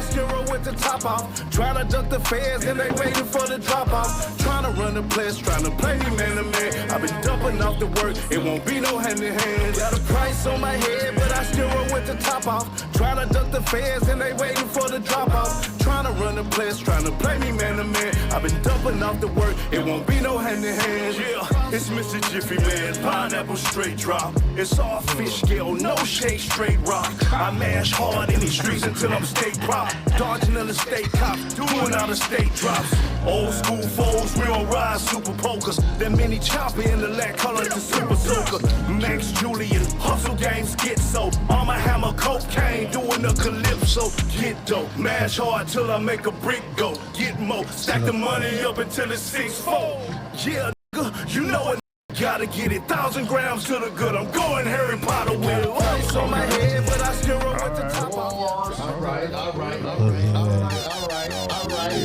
still roll with the top off. Trying to duck the feds and they waiting for the drop off. Trying to run the place, trying to play me man to man. I've been dumping off the work, it won't be no hand in hand. Got a price on my head, but I still roll with the top off. Trying to duck the feds and they waiting for the drop off. Trying to run the place, trying to play me man to man. I've been dumping off the work, it won't be no hand in hand. Yeah, it's Mr. Jiffy Man, pineapple straight drop. It's all fish scale, no shake, straight rock. I mash hard in these streets until I'm state prop. Dodging in the state cop, doing out of state drops. Old school foes, we don't ride super pokers. That mini chopper in the lack color to super soaker. Max Julian, hustle game schizo. Arm a hammer, cocaine, doing the calypso. Get dope, mash hard till I make a brick go. Get more, stack the money up until it's 6-4. Yeah, nigga, you know it. Gotta get it, 1,000 grams to the good. I'm going Harry Potter with ice on my head, but I still roll with the top off. All right.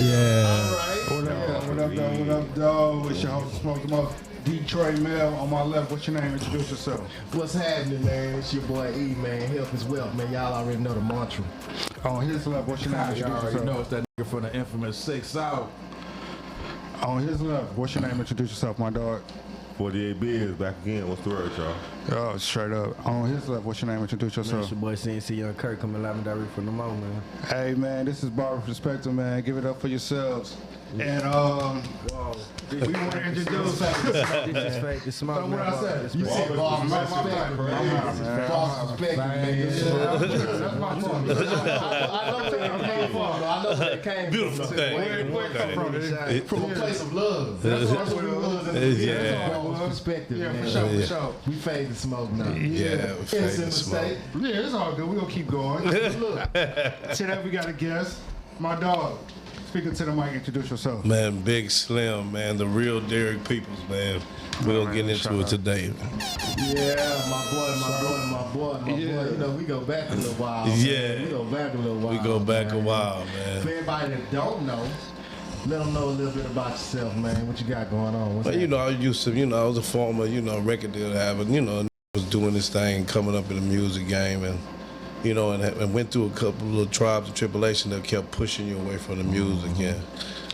Yeah. What up, dog? It's your host, Smoke the Most. Detroit Mel on my left. What's your name? Introduce yourself. What's happening, man? It's your boy E, man. Health is wealth, man. Y'all already know the mantra. On his left, what's your name? Y'all Introduce already yourself. know it's that nigga from the infamous 6 South. On his left, what's your name? Introduce yourself, my dog. 48 Beers back again. What's the word, y'all? Oh, straight up. On his left, what's your name? Introduce Man, yourself. it's your boy CNC Young Kirk coming live and direct from the Mo, man. Hey, man, this is Barber from Spectrum, man. Give it up for yourselves. And we want to introduce. This is fake. This smoke, What man. I said? You This said Bob Respect, man. Bob Respect, man. That's my fault. I know where it came from. I know where it came from. Beautiful thing. Where it come from? From a place of love. That's what we was in the Yeah. Bob's perspective, Yeah, man. for sure, for sure. We fade the smoke now. Yeah, we fade Innocent the smoke. mistake. Yeah, it's all good. We're going to keep going. Look, Today we got a guest. My dog. Speaking to the mic, introduce yourself. Man, Big Slim, man, the real Derek Peoples, man. We're gonna get into it today. yeah, my boy. You know, we go back a little while. Yeah. Man. We go back a little while. We go back a man. while, For man. everybody that don't know, let them know a little bit about yourself, man. What you got going on? What's But you know, I used to, I was a former, record deal having, was doing this thing, coming up in the music game, and and went through a couple of tribes of tribulation that kept pushing you away from the music. Yeah,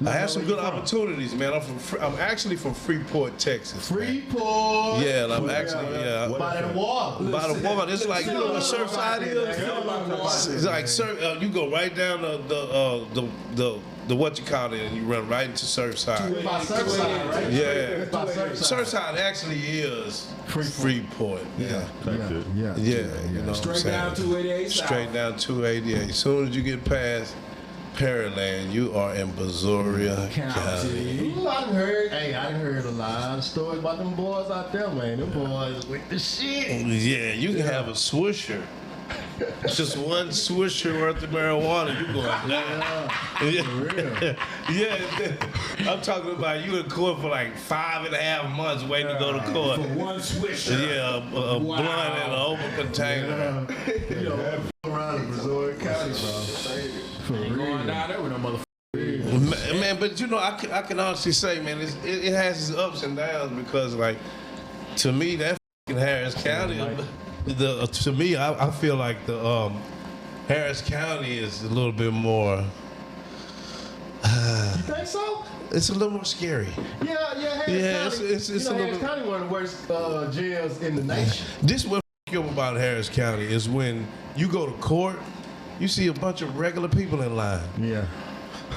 I had some good opportunities, man. I'm actually from Freeport, Texas. man. Freeport. Yeah, and I'm actually By that water. By the woman, it's like what Surfside is. It's like you go right down the what you call it, and you run right into Surfside. By Surfside, right? Yeah, By Surfside. Surfside actually is Freeport. Yeah. Yeah. You know Straight what I'm down saying? 288 South. Straight down 288. As soon as you get past Pearland, you are in Brazoria County. Ooh, I done heard a lot of stories about them boys out there, man. Them boys with the shit. Yeah, you can have a swisher. Just one swisher worth of marijuana, you going down. Yeah, I'm talking about you in court for like 5.5 months waiting to go to court. For one swisher. Yeah, a blunt and an open container. You know, around in Brazoria County, bro. Ain't going down there with no motherfucker. Man, but I can honestly say, man, it has its ups and downs because, like, to me, that fucking Harris County, to me, I feel like the Harris County is a little bit more. You think so? It's a little more scary. Yeah, it's Harris County. a you know, little Harris bit. County one of the worst jails in the nation. This what you up about Harris County is when you go to court, you see a bunch of regular people in line. Yeah.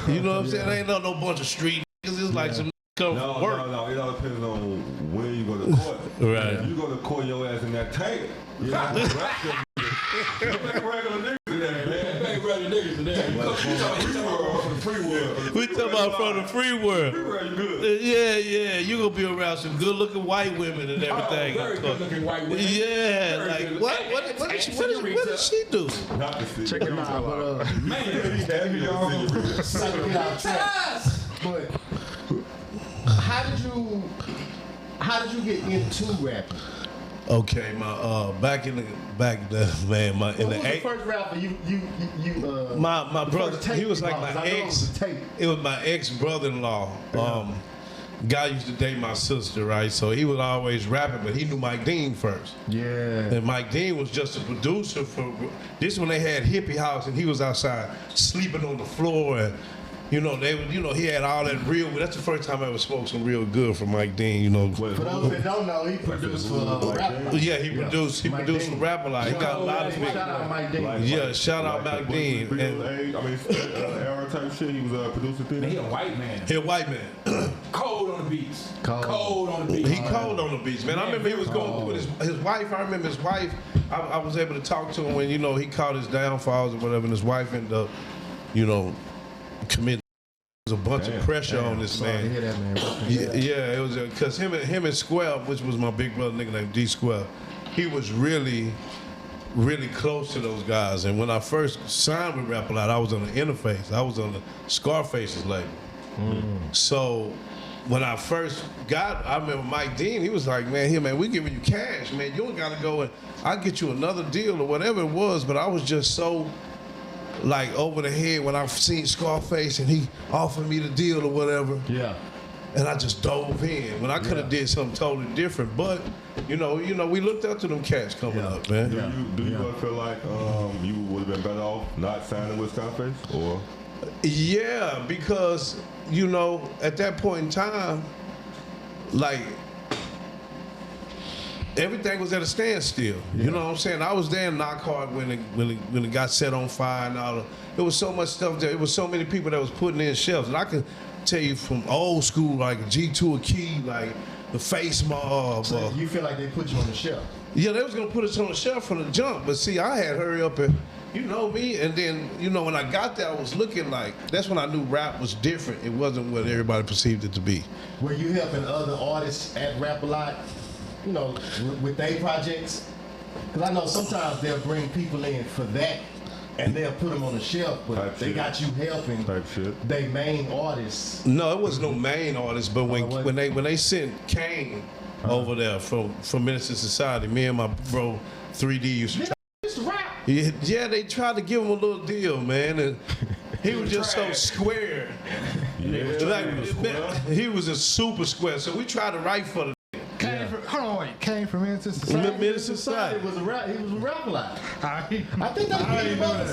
You know what I'm saying? There ain't no bunch of street niggas. It's like some come from work. No. It all depends on when you go to court. Right. If you go to court, your ass in that tank. Yeah. You ain't regular niggas in there, man. Ain't regular niggas in there. You From the free world. We talking about from the free world. Free world, you good. Yeah. You gonna be around some good-looking white women and everything. very good-looking white women. Yeah, Very like good. what did she do? Not to see. Check it out. But how did you get into rapping? Okay, my back in the man, my in Who the was the eight. first rapper you My the brother, first tape he was you like bought? my I know it ex. was a tape. It was my ex brother-in-law. guy used to date my sister, right? So he was always rapping, but he knew Mike Dean first. Yeah. And Mike Dean was just a producer for this when they had Hippie House, and he was outside sleeping on the floor, and he had all that real. That's the first time I ever smoked some real good from Mike Dean. For those that don't know, he produced for Rap. Yeah, he produced Mike for Dean. Rap a lot. He got a lot of big. Shout out Mike Dean. Yeah, shout out Mike Dean. Era type shit. He was producing things. He a white man. He a white man. Cold on the beats. Cold. On the beats. He cold on the beats, man. I remember he was going with his wife. I remember his wife. I was able to talk to him when he caught his downfalls or whatever, and his wife ended up, committing. There was a bunch of pressure on this Sorry to man. hear that, man. Yeah, it was because him and Square, which was my big brother nigga named D Square, he was really, really close to those guys. And when I first signed with Rap A Lot, I was on the Interface. I was on the Scarface's label. So when I first I remember Mike Dean, he was like, man, we giving you cash, man. You don't got to go and I'll get you another deal or whatever it was. But I was just so like over the head when I seen Scarface and he offered me the deal or whatever. Yeah. And I just dove in when I could have did something totally different. But we looked up to them cats coming up, man. Do you feel like you would have been better off not signing with Scarface, or? Yeah, because at that point in time, like everything was at a standstill. You know what I'm saying? I was there in Knockhart when it got set on fire and all. There was so much stuff there. It was so many people that was putting in shelves, and I can tell you from old school, like G2 a Key, like the Face Mob. So you feel like they put you on the shelf? Yeah, they was gonna put us on the shelf from the jump, but see, I had hurry up and me, and then when I got there, I was looking like that's when I knew rap was different. It wasn't what everybody perceived it to be. Were you helping other artists at Rap A Lot, with their projects? Because I know sometimes they'll bring people in for that, and they'll put them on the shelf, but Type they shit. got you helping Type shit. they main artists. No, it was no main artist, but when they sent Kane over there from Minister Society, me and my bro 3D used to. Yeah, they tried to give him a little deal, man, and he was just so square. He was a super square. So we tried to write for the Came from Minister Society. Minister Society. He was a Rap A Lot. I think they gave him up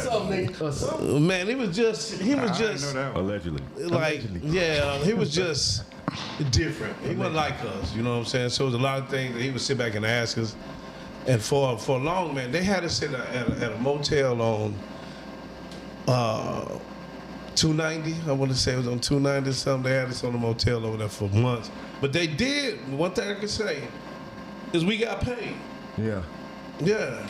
or something. Man, he was just Allegedly. like, yeah, he was just different. He wasn't like us, you know what I'm saying? So it was a lot of things that he would sit back and ask us. And for long, man, they had us at a motel on 290. I want to say it was on 290 or something. They had us on the motel over there for months. But they did, one thing I can say, is we got paid. Yeah. Yeah.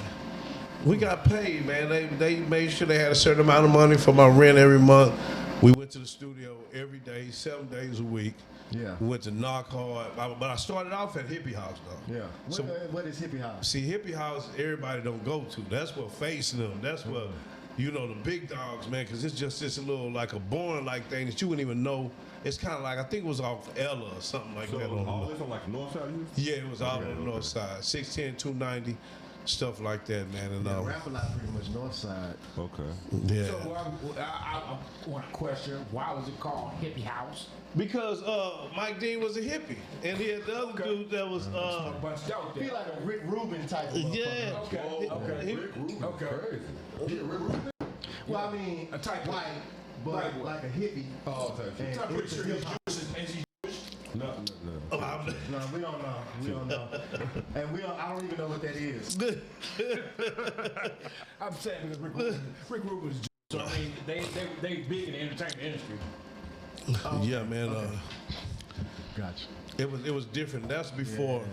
We got paid, man. They made sure they had a certain amount of money for my rent every month. We went to the studio every day, 7 days a week. Yeah. We went to Knockhart, but I started off at Hippie House though. Yeah. So What is Hippie House? see, Hippie House, everybody don't go to. That's what facing them. That's what the big dogs, man. Because it's just this little like a boring like thing that you wouldn't even know. It's kind of like I think it was off Ella or something like So that. all this on like the north side of Houston? Yeah, it was all on the north side, 610, 290, stuff like that, man. And Rap A Lot pretty much north side. Okay. yeah. So I want to question, why was it called Hippie House? Because Mike Dean was a hippie, and he had the other dude that was A bunch of dope Feel there. like a Rick Rubin type of yeah. Okay. Well, I mean, A type of- white, but like a hippie. Oh, type shit. I'm pretty sure he's Jewish. Is he Jewish? No. No, we don't know. We don't know. And I don't even know what that is. I'm saying because Rick Rubin is Jewish. So I mean, they big in the entertainment industry. Yeah, man. Gotcha. It was different. That's before.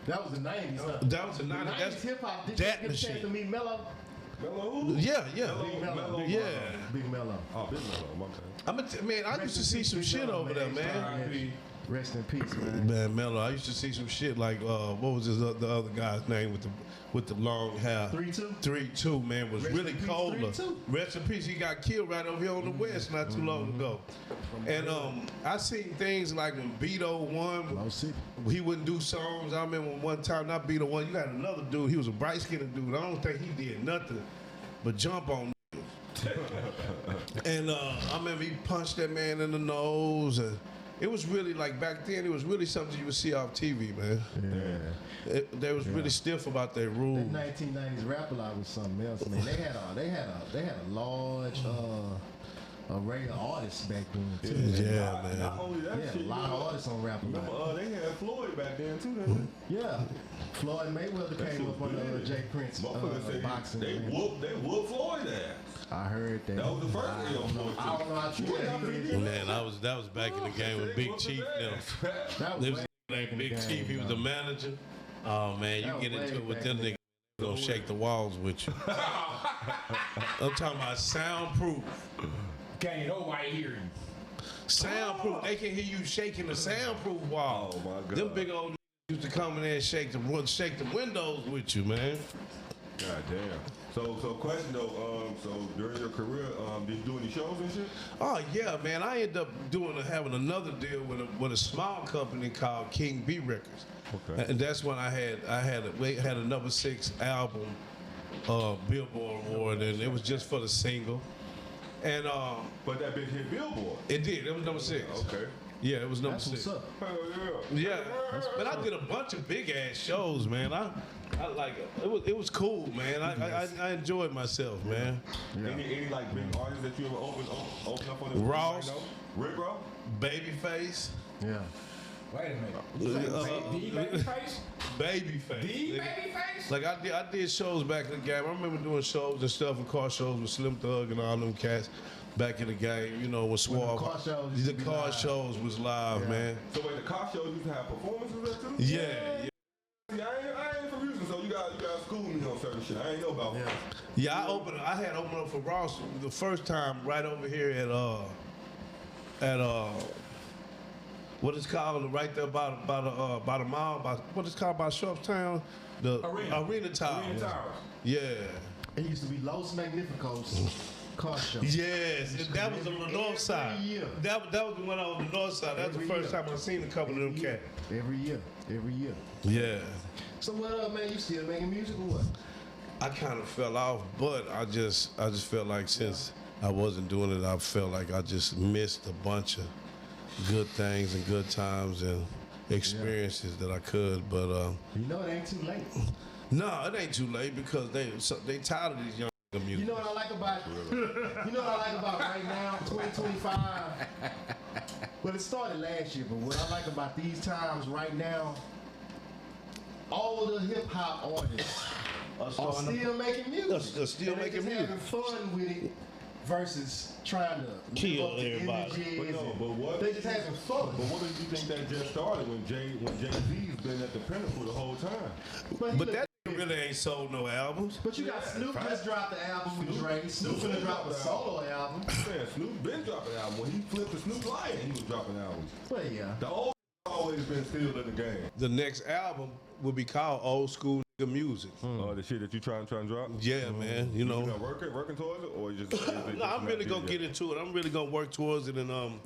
That was the 90s, huh? That was the 90s. 90s That's hip hop. Did that you get a chance machine. to meet Mello? Yeah. Big Mello. Yeah. Big Mello. Oh, Big Mello, my bad. Man, I used to see some shit over there, man. Rest in peace, man. Man, Mello, I used to see some shit like what was the other guy's name with the long hair? 3-2? 3-2, man, was Rest really in peace, cold. 3-2. Rest in peace. He got killed right over here on the west not too long ago. And I seen things like when Beto won, Low City. he wouldn't do songs. I remember one time, not Beto won, you got another dude. He was a bright skinned dude. I don't think he did nothing but jump on. And I remember he punched that man in the nose, and it was really like back then. It was really something you would see off TV, man. Yeah. They was really stiff about their That rules. 1990s rap a lot was something else, man. They had a large array of artists back then too. Yeah, man. Not only that Yeah, shit, a lot of artists on rap a lot. remember, they had Floyd back then too, didn't they? Yeah, Floyd Mayweather That came shit up on the big. Jay Prince Motherfuckers say boxing. they man. whooped Floyd ass. I heard that. That was the first I thing on don't know. Floyd. I don't know how true Yeah, that is. Man, that was back in the game with Big Chief. Them. That There was was way like back in the Big game, Chief. He was the though. manager. Oh man, That you was get into way it with back them in the niggas, gonna shake the walls with you. I'm talking about soundproof. Can't nobody hear you. Soundproof. They can hear you shaking the soundproof wall. Oh, my God. Them big old niggas used to come in there and shake the windows with you, man. God damn. So question though, so during your career, did you do any shows and shit? Oh yeah, man. I ended up having another deal with a small company called King B Records. Okay. And that's when we had a number 6 album, Billboard Award, and it was just for the single. And But that bitch hit Billboard. it did. It was number 6. Okay. Yeah, it was number That's 6. what's up. Hell yeah. Yeah, but I did a bunch of big ass shows, man. I like it. It was cool, man. I enjoyed myself, man. Any like big artists that you ever open up on the Ross. Rick Ross? Babyface. Yeah. Wait a minute. The Babyface? Babyface. The nigga. Babyface? Like I did shows back in the game. I remember doing shows and stuff and car shows with Slim Thug and all them cats back in the game. You know when Suave. car shows used The to be car live. shows was live, Yeah. man. So wait, the car shows used to have performances there too? Yeah. See, I ain't from Houston, so you got school me on certain shit. I ain't know about. Yeah, I had opened up for Ross the first time right over here at what is called right there by the mall, what is called by Sharpstown, the Arena Towers. Arena Towers. Yeah. It used to be Los Magnificos car show. Yes, and that was on the north side. year. That was the one on the north side. That was the Every first year. time I seen a couple of them cats. Every year. Yeah. So what up, man? You still making music or what? I kind of fell off, but I just felt like since I wasn't doing it, I felt like I just missed a bunch of good things and good times and experiences that I could. But You know it ain't too late. no, it ain't too late because they tired of these young music. You know what I like about right now, 2025? Well, it started last year, but what I like about these times right now, all of the hip hop artists are still making music. They're still And they making just music. having fun with it versus trying to Kill live up to everybody. images But no, and but what? they just having fun. But what do you think that just started when Jay-Z's been at the pinnacle the whole time? But that really ain't sold no albums. But you got Snoop just dropped the album with Dre. Snoop gonna drop a solo album. Man, Snoop been dropping albums. When he flipped the Snoop Lion, he was dropping albums. But yeah. The old always been still in the game. The next album will be called Old School Nigga Music. The shit that you trying to drop? Yeah, man. You You know. not working towards it, or you just? No, I'm really gonna get into it. I'm really gonna work towards it, and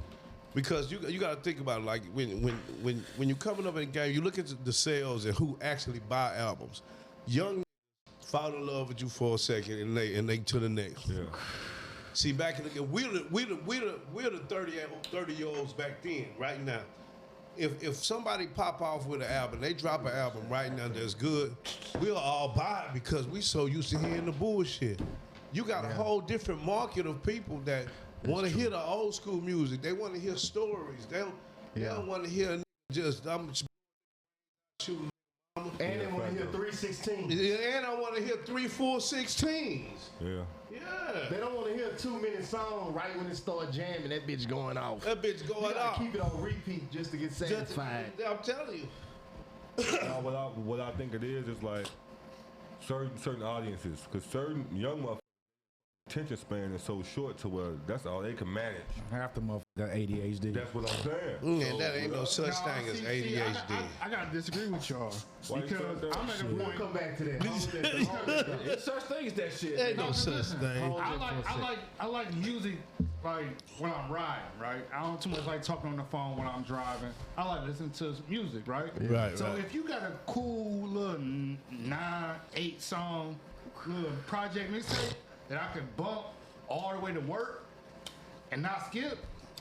because you got to think about it, like when you're coming up in the game, you look at the sales and who actually buy albums. Young fall in love with you for a second, and they to the next. Yeah. See, back in the game, we're the 30-year-olds back then. Right now, if somebody pop off with an album, they drop an album right now that's good, we'll all buy it because we so used to hearing the bullshit. You got a whole different market of people that want to hear the old school music. They want to hear stories. They don't want to hear just I'm shooting. And they want to hear 316. And I want to hear 3, 4, 16s. Yeah. Yeah. They don't want to hear a 2-minute song right when it start jamming. That bitch going off. That bitch You going gotta off. keep it on repeat just to get satisfied. I'm telling you. What I think it is like certain audiences, because certain young motherfuckers attention span is so short to where that's all they can manage. Half the motherfucker got ADHD. That's what I'm saying. And that ain't no such thing as ADHD. I gotta disagree with y'all Why you because say that? I'm at a We'll point. come back to that. Hold that. There's such thing as that shit. Ain't no such thing. I like music like when I'm riding, right? I don't too much like talking on the phone when I'm driving. I like listening to music, right? Right, So right. if you got a cool little 9-8 song little project mixtape that I can bump all the way to work and not skip,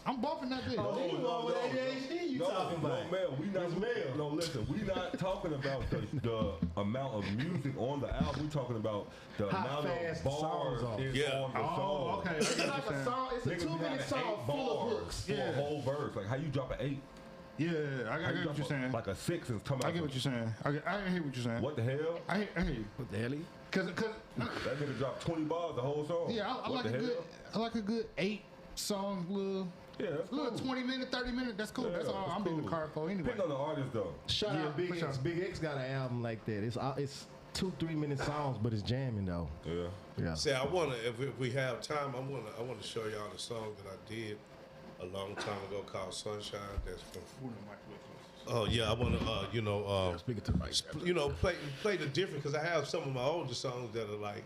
I'm bumping that bitch. Oh, you know what ADHD you talking about? No, man, listen, we not talking about the amount of music on the album. We talking about the How amount fast of the songs bars are. is Yeah. on the Oh, song. okay. It's like a song. It's a Niggas be 2-minute having song 8 full of bars hooks. for a whole verse. Like how you drop an 8? Yeah, I How get you what you're saying. Like a 6 and come out. I get what you're saying. I hear what you're saying. What the hell? I hear you. What the hell? Cause That nigga dropped 20 bars the whole song. yeah, I What like the a good. hell? I like a good 8 song, little Yeah, that's cool. 20-minute, 30-minute. That's cool. Yeah, that's all that's I'm in the cool. car for anyway. Depends on the artist though. Shout Yeah, out Big for X. sure. Big X got an album like that. It's 2-3 minute songs, but it's jamming though. Yeah. Yeah. See, I wanna, if we have time, I wanna show y'all the song that I did a long time ago called Sunshine. That's from. Oh yeah, I wanna, Speaking to the mic. play the different because I have some of my older songs that are like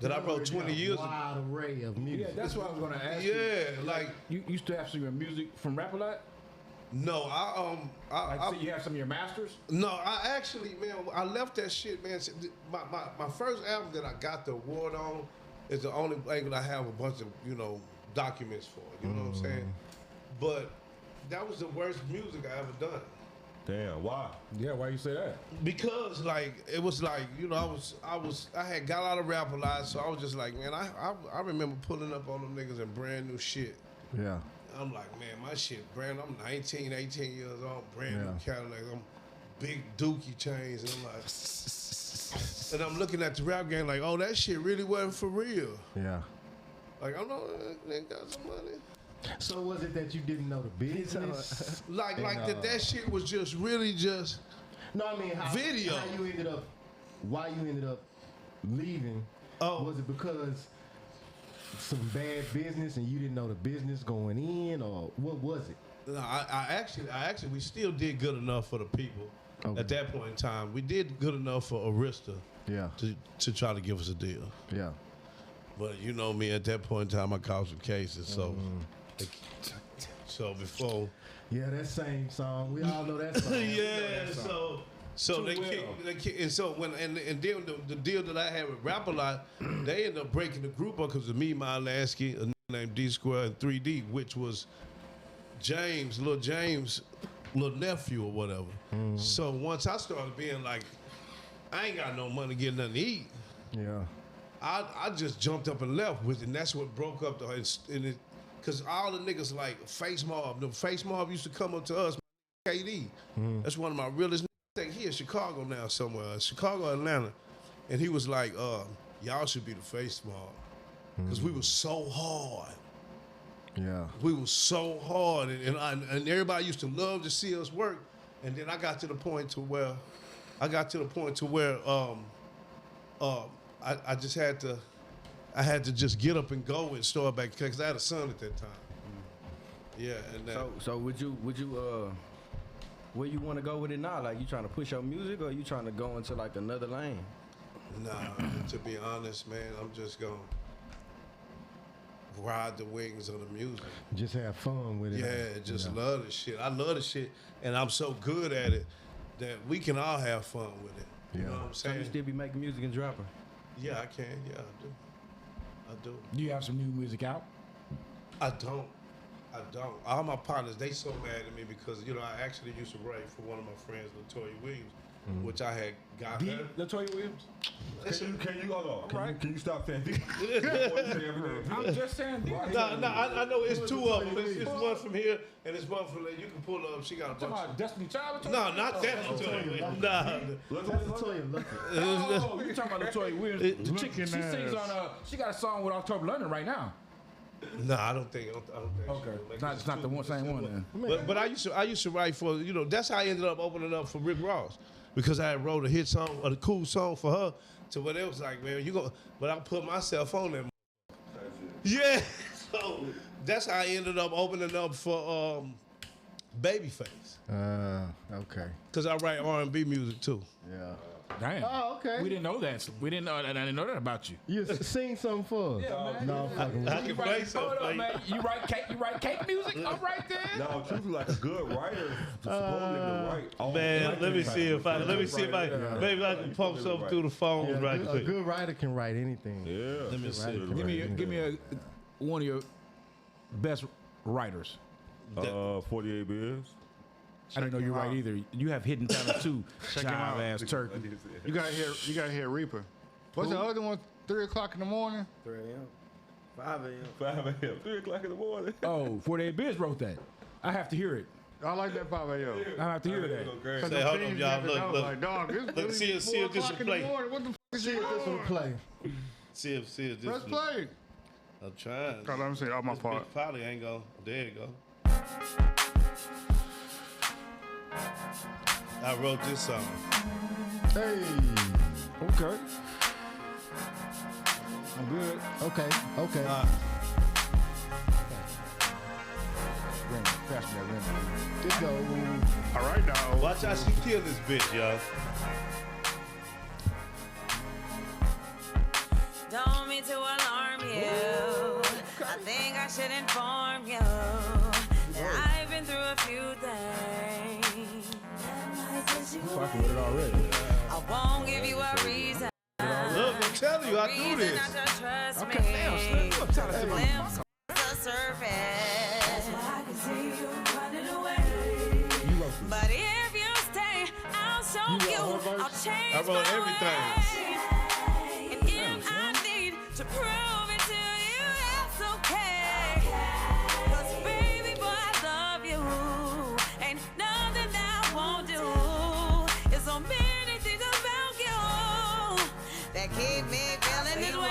that I wrote 20 years ago. Wide array of Yeah, music. that's what I was gonna ask you. Yeah, like You used to have some of your music from Rap a Lot? no, So you have some of your masters? No, I actually, man, I left that shit, man. My first album that I got the award on is the only label I have a bunch of, documents for. You know what I'm saying? But that was the worst music I ever done. Damn, why? Yeah, why you say that? Because it was like, I had got out of rap a lot, so I was just like, man, I remember pulling up on them niggas in brand new shit. Yeah. I'm like, man, my shit brand. I'm 19, 18 years old, brand new Cadillac. I'm big dookie chains, and I'm like, and I'm looking at the rap game like, oh, that shit really wasn't for real. Yeah. Like, I know they got some money. So was it that you didn't know the business? Like that shit was just really just. No, I mean Video. Why you ended up leaving? Oh. Was it because some bad business and you didn't know the business going in, or what was it? No, I actually, we still did good enough for the people. Okay. At that point in time, we did good enough for Arista Yeah. to try to give us a deal. Yeah. But you know me, at that point in time, I caused some cases. So before. Yeah, that same song. We all know that song. Yeah, so they kicked, and so when and then the deal that I had with Rap a Lot, they ended up breaking the group up because of me, my Lasky, a nigga named D Square, and 3D, which was Lil James, little nephew or whatever. So once I started being like, I ain't got no money to get nothing to eat. Yeah. I just jumped up and left with it, and that's what broke up because all the niggas like Face Mob, the Face Mob used to come up to us, KD. That's one of my realest niggas. I think he in Chicago now somewhere, Chicago, Atlanta. And he was like, y'all should be the Face Mob. Because we were so hard. Yeah. We were so hard, and everybody used to love to see us work. And then I got to the point to where I just had to just get up and go and start back because I had a son at that time. Yeah, and So would you where you want to go with it now? Like you trying to push your music, or you trying to go into like another lane? nah, to be honest, man, I'm just gonna ride the wings of the music. Just have fun with it. Yeah, just love the shit. I love the shit, and I'm so good at it that we can all have fun with it. You know what I'm So you saying? still be making music and dropping? Yeah, I can. Yeah, I do. Do you have some new music out? I don't. All my partners, they so mad at me because, I actually used to write for one of my friends, LaToya Williams, which I had got her. LaToya Williams? Can you hold on? Can you stop saying D? I'm just saying. No, I know it's two of them. It's one from here and it's one from there. You can pull up. She got a bunch of... Destiny Child? No, not that LaToya. Nah. That's LaToya Lucky. Oh, you talking about LaToya Williams? The chick, she Looking sings ass. on, she got a song with October London right now. No, I don't think. Okay, it's not the same one then. But I used to write for, that's how I ended up opening up for Rick Ross, because I had wrote a hit song, a cool song for her, to where it was like, man, but I put myself on that. Yeah, so that's how I ended up opening up for Babyface, Okay. because I write R&B music too. Yeah. Damn. Oh, okay. We didn't know that. I didn't know that about you. You sing something for us. man. No, I'm fucking with I you. can play something. Hold up, man. You write cake music? All right then. No, truthfully, like a good writer, supposedly to write. all Man, the let me see if I maybe I can pump something through the phones Yeah, right a quick. good writer can write anything. Yeah. Let me see. Give me one of your best writers? 48 Beers. I didn't know you're right either. You have hidden talent too. Check him out. Ass turkey. You gotta hear Reaper. What's the other one? 3 o'clock in the morning. 3 a.m. 5 a.m. 5 a.m. 3 o'clock in the morning. Oh, 48 Biz wrote that. I have to hear it. I like that 5 a.m. I have to hear that. Say, hold on, y'all. Look. Like, dog, this See if this will play. What the fuck is See if this one play. See if this. Press play. I'm trying. God, let me see. Oh, my This part. bitch probably ain't go. There you go. I wrote this song. Hey. Okay. I'm good. Okay. Okay. Remy, pass me that Remy. Just go. All right, dog. Watch how she kill this bitch, y'all. Don't mean to alarm you. I think I should inform you that I've been through a few things. Fucking with it already. I won't give you a reason. Look, I'm telling you, I do Reason this. not to trust Okay, me. damn, Slim, you up trying to see my Glimpse the surface. I can see you running away. You wrote this. But if you stay, I'll show you. I'll change I wrote everything. my ways. And if I need to prove it to you, that's okay. 'Cause baby boy, I love you. Ain't nothing that I won't do. There's so many things about you that keep me feeling this way.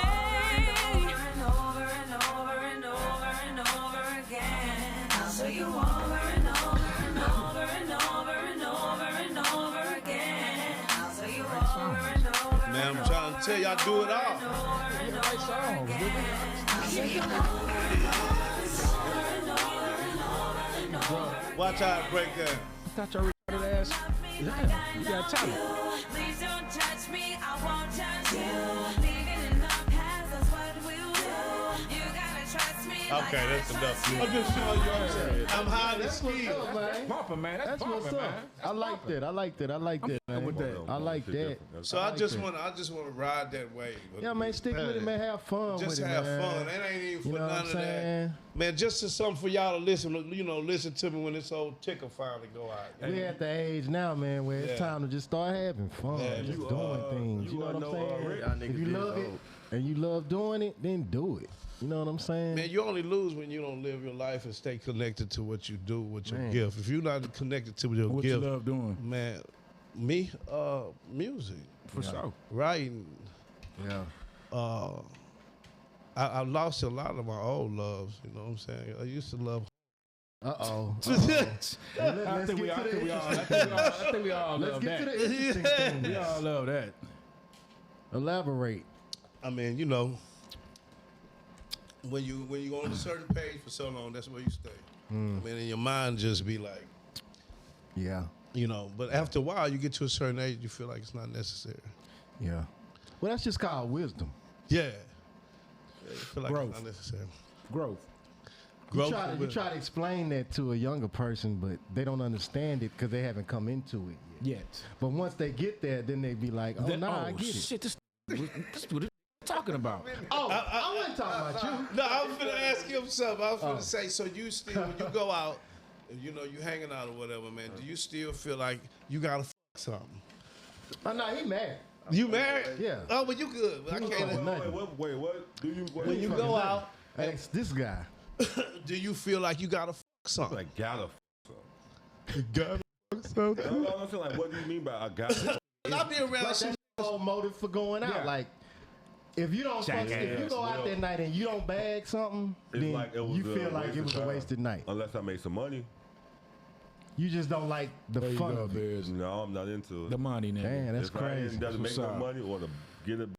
And over and over and over and over again. I'll show you over and over and over and over and over and over again. I'll show you over and over. Man, I'm trying to tell y'all, do it all. Watch how I break down. Thought your retarded ass. Damn, you got talent. Please don't touch me, I won't touch you. Leaving in the past, that's what we'll do. You gotta trust me. Okay, that's enough. I'm just showing you what I'm saying. I'm high to That's what's ski. up, man. Bumping, man. That's That's what's bumping, up. man. I like that. I like that. I like that, man. with that. I like that. So I just want to ride that wave. Yeah, man, stick with it, man. Have fun Just with it, have man. fun. That ain't even for You know what none I'm of that. saying? Man, just as something for y'all to listen, listen to me when this old ticker finally go out. We at the age now, man, where Yeah. it's time to just start having fun, Yeah, just you, doing things. You know what I'm saying? Y'all niggas If you getting love it old. and you love doing it, then do it. You know what I'm saying? Man, you only lose when you don't live your life and stay connected to what you do with your Man. gift. If you're not connected to your What you gift, love doing? man, me, music, For sure. writing. Yeah. I lost a lot of my old loves. You know what I'm saying? I used to love. Uh-oh. I think we all Let's love get to that. the interesting thing. We all love that. Elaborate. I mean, when you on a certain page for so long, that's where you stay. I mean, and your mind just be like, Yeah. But after a while, you get to a certain age, you feel like it's not necessary. Yeah. Well, that's just called wisdom. Yeah. You feel like Growth. it's not necessary. Growth. You try to explain that to a younger person, but they don't understand it because they haven't come into it yet. Yet. But once they get there, then they be like, oh, I get it. Shit, this what it's talking about. Oh, I wasn't talking about you. No, I was gonna ask him something. I was gonna say, so you still, when you go out, and you hanging out or whatever, man, do you still feel like you gotta f something? Oh, no, he married. You married? Yeah. Oh, but you good. But I can't. Wait, what? Do you? When you go out, Ask this guy. do you feel like you gotta f something? Like gotta. You gotta f something. I'm saying, like, what do you mean by I gotta? I be around Like some. that whole motive for going out. Yeah. Like, if you don't, if you go out that night and you don't bag something, It's then like it was you feel like it was a time. wasted night. Unless I make some money. You just don't like the There you fun go, of it. Biz. No, I'm not into it. The money, nigga. Damn, that's If I crazy. ain't doesn't make no What's up? money or to get a.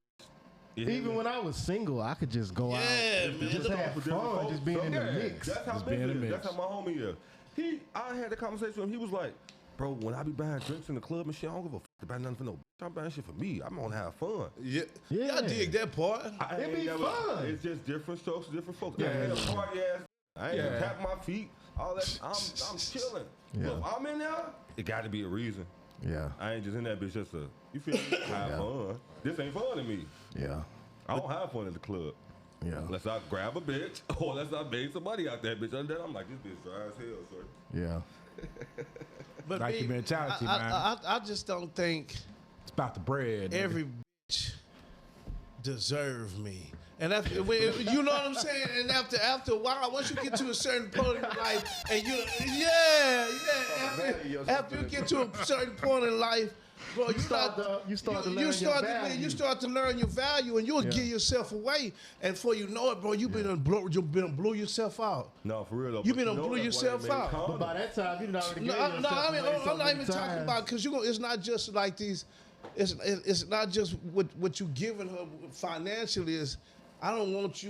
Even when I was single, I could just go out, Yeah, man. just have fun, just being in the Yeah, mix. That's how Just being in the Memphis is. mix. That's how my homie is. I had the conversation with him. He was like, bro, when I be buying drinks in the club and shit, I don't give a fuck about nothing for no. I'm buying shit for me. I'm gonna have fun. Yeah. Yeah. I dig that part. It be fun. It's just different strokes, different folks. Yeah, I ain't yeah. a party ass. I ain't Yeah. tap my feet. All that. I'm chilling. Yeah. But if I'm in there, it got to be a reason. Yeah, I ain't just in that bitch just to, you feel me? Have fun. This ain't fun to me. yeah, I don't have fun at the club. Yeah. Unless I grab a bitch or unless I made some money out that bitch. Other than that, I'm like, this bitch dry as hell, sir. Yeah. But Like your mentality, man. I just don't think It's about the bread. nigga. every bitch deserve me. And after, you know what I'm saying? And after a while, once you get to a certain point in life, and after you get to a certain point in life, bro, you start to learn your value, and you'll give yourself away. And before you know it, bro, you've been blow yourself out. No, for real though. You've been But you know blew that's why yourself they made out. condoms. But by that time, you done already No, gave yourself I mean, away so I'm not many even talking times. about because it's not just like these. It's not just what you giving her financially. Is I don't want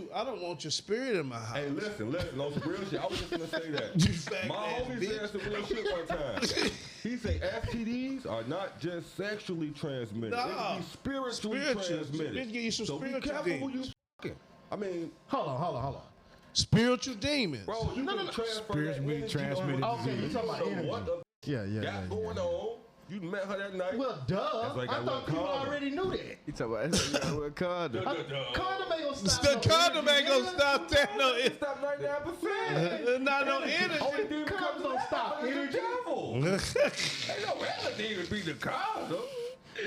your spirit in my house. Hey, listen, on some real shit. I was just gonna say that. You faggot My ass homie bitch. said some real shit one time. He said STDs are not just sexually transmitted. Nah. They can be spiritually transmitted. Bitch, give you some so be spiritual careful who you demons. fucking. I mean, Hold on. Spiritual demons. bro, you can transfer that Spiritually energy transmitted over. disease. Okay, you talking about so energy. what the Yeah. got going on? You met her that night. Well, duh. That's like I that thought one people condom. already knew that. You talking about what condom? Condom ain't gonna stop. The condom ain't gonna stop that. No, it's Stop 99%. not no energy. Only demon Condoms comes don't out stop is the energy. devil. Ain't no other demon be the condom.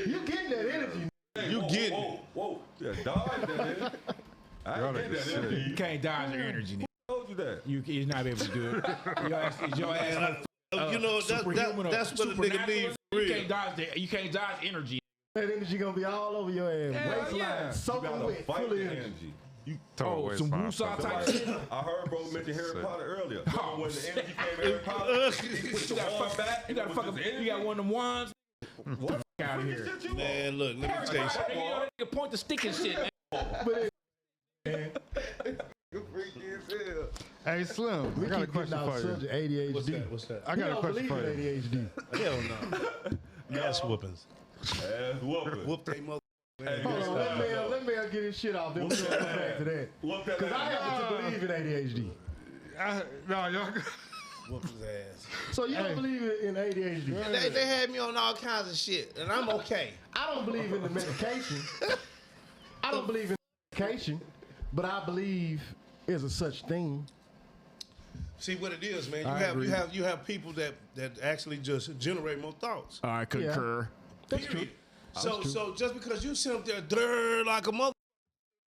You getting that energy? You get it. Whoa. Yeah, dodge that energy. I ain't get that energy. You can't dodge your energy. Nigga. I told you that. You're not able to do it. Your ass You know that's what a nigga needs for You real. can't dodge energy. That energy gonna be all over your ass. Waistline, You soaking gotta wet, fight full the of energy. energy. Some woosah type shit. I heard bro mention Harry Potter earlier. Remember when the energy came Harry Potter? He put the wand back. You got fucking. You got one of them wands. What Out of here. shit you on? Man, look, nigga, tell you something. You point the stick and shit, man. Hey, Slim, I got a question for you. ADHD. What's that? I got a question for you. ADHD. Hell no. Ass whoopings. Ass whooping. Whoop they mother. Hey, Hold on, let me get his shit off. Then we'll come back to that. Whoop that Because I ass. happen to believe in ADHD. No, y'all. Whoop his ass. So you don't believe in ADHD? They had me on all kinds of shit, and I'm okay. I don't believe in the medication. I don't believe in medication, but I believe there's a such thing. See what it is, man. I agree. You have people that actually just generate more thoughts. I concur. That's true. Period. So just because you sit up there like a mother,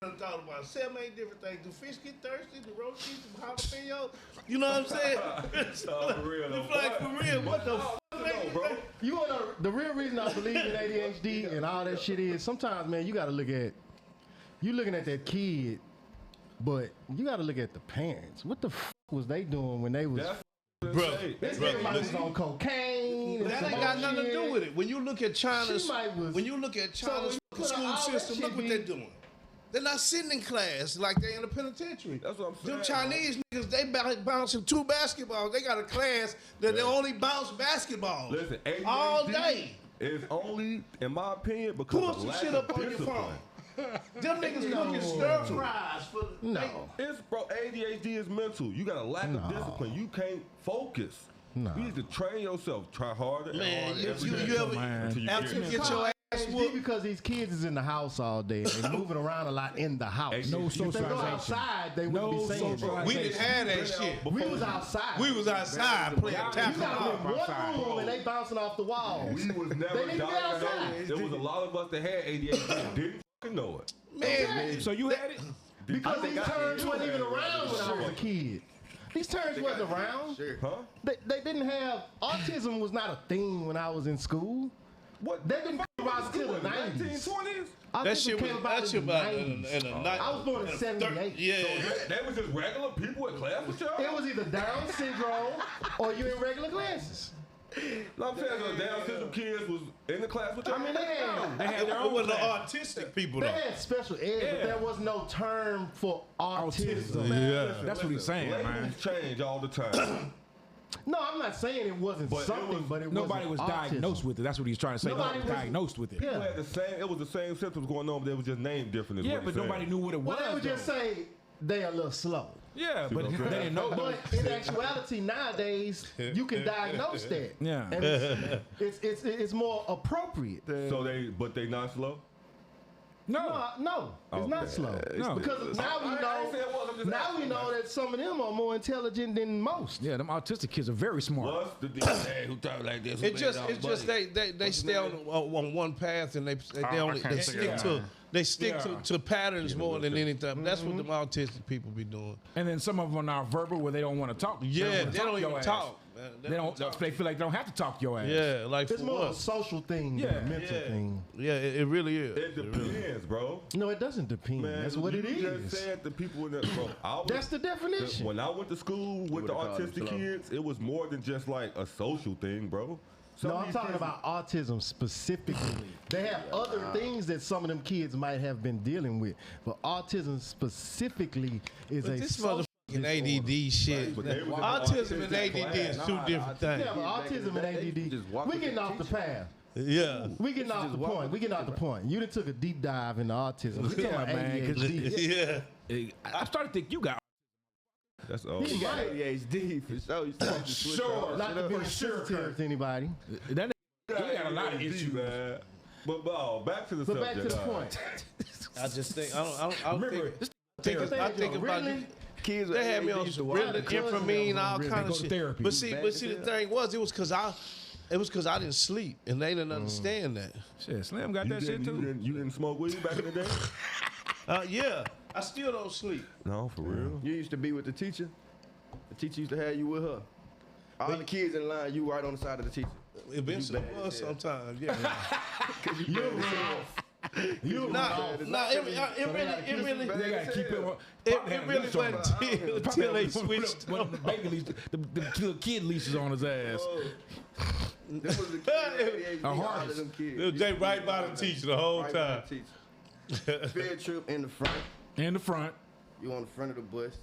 I thought about 7, 8 different things. Do fish get thirsty? Do roaches? Do jalapenos? You know what I'm saying? For real, though. It's like for real. What the fuck, No, bro. You know the real reason I believe in ADHD and all that shit is sometimes, man, you gotta look at you looking at that kid, but you gotta look at the parents. What the fuck was they doing when they was Bro, this brother, nigga was listen. on cocaine? and That some ain't got other nothing to shit. do with it. When you look at China's, was- when you look at China's So, you school know, all that system, shit look what be- they're doing. They're not sitting in class like they in the penitentiary. That's what I'm saying. Them Chinese niggas, they bouncing 2 basketballs. They got a class that they only bounce basketballs Listen, ADHD all day. is only, in my opinion, because Pull of some lack shit of up on your discipline. phone. Them niggas cooking stir fries for the No. It's bro, ADHD is mental. You got a lack of discipline. You can't focus. No. You need to train yourself. Try harder. and Man, harder every you day ever until you after get you it. get your ass ADHD whooped? because these kids is in the house all day. They're moving around a lot in the house. No If they go socialization. outside, they wouldn't be saying that. We didn't have that shit. We was outside. We was outside playing You tap got in ball. one room and they bouncing off the walls. We was never They need to be outside. diagnosed. There was a lot of us that had ADHD and didn't fucking know it. Man, So you had it? Because these turns wasn't even around when I was a kid. These turns wasn't around. Huh? They didn't have, autism was not a thing when I was in school. What? They didn't come around until the 90s. 1920s? that shit was came about that in shit the about in 90s. the night. I was born in 78. Yeah. They was just regular people in class with y'all? It was either Down syndrome or you in regular classes. No, I'm saying the Down syndrome kids was in the class with y'all. I mean, they had It was the autistic people they though. had special ed, but there was no term for autism. Yeah. That's what he's saying, man. Labels change all the time. No, I'm not saying it wasn't But it something, was- but it Nobody was wasn't autism. diagnosed with it. That's what he's trying to say. Nobody Nobody was- diagnosed with it. Yeah. People had the same. It was the same symptoms going on, but they was just named different. Is Yeah, what but he's nobody saying. knew what it was. Well, they would just though. say they a little slow. Yeah, but what I'm they saying? didn't know. But in actuality, nowadays you can diagnose that. Yeah. and it's more appropriate. So they not slow. No, it's not slow. No. Because now we know that some of them are more intelligent than most. Yeah, them autistic kids are very smart. What's the DNA who talk like this? It's just they stay on one path and they stick to patterns more than anything. That's what the autistic people be doing. And then some of them are non-verbal where they don't want to talk. Yeah, they don't even talk. They don't. They feel like they don't have to talk to your ass. Yeah, like It's for more a what? social thing than a mental thing. Yeah, it really is. It depends, bro. No, it doesn't depend. Man, That's what it you is. just said the people in that. Bro, That's the definition. When I went to school with the autistic kids, it was more than just like a social thing, bro. No, I'm talking about autism specifically. They have other things that some of them kids might have been dealing with, but autism specifically is a This social motherfucking ADD shit. Autism and ADD is two different things. Yeah, but autism and ADD, we getting off the path. Yeah. We getting off the point. We getting off the point. You done took a deep dive into autism. We talking about ADHD. Yeah. I started to think you got. That's all. He got ADHD for sure. You supposed to switch off. not to be sensitive to anybody. That he got a lot of issues. man. But back to the But subject. back to the point. I just think I don't Remember, think I think about Ritalin, Kids they had me on Ritalin, Inframine, all Ritalin. kind Go of to shit. therapy. But see, the thing was, it was because I didn't sleep, and they didn't understand that. Shit, Slim got that shit too. You didn't smoke weed back in the day? Yeah, I still don't sleep. No, for real. You used to be with the teacher. The teacher used to have you with her. All the kids in line, you right on the side of the teacher. It been some fun sometimes, yeah. It really, They gotta keep it. it really wasn't until they switched. When the baby leash, the kid leashes on his ass. This was the kid. A harness. Them kids. They right by the teacher the whole Right by time. the teacher. Field trip in the front. In the front. You on the front of the bus.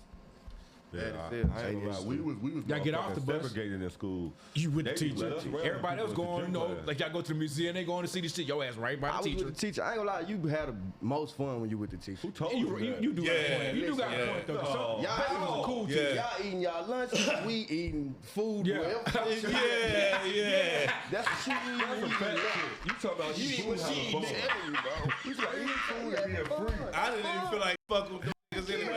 Yeah, Yeah, I ain't gonna lie. We was Y'all get off the bus. segregated in school. You with the They teacher. let us run. Everybody else People going, was you the know, gym class. like y'all go to the museum, they going to see this shit. Your ass right by I the was teacher. with the teacher. I ain't gonna lie, you had the most fun when you with the teacher. Who told You, you that? you do got a Yeah, point. You do got a point though. No. So, Y'all Bailey was a cool Yeah. teacher. Y'all eating y'all lunch, we eating food, Yeah. whatever. Yeah. That's what she eating. That's a fact shit. You talking about you food having fun. Telling you, bro. You talking about eating food and being free. I didn't even feel like fucking with them niggas anyway.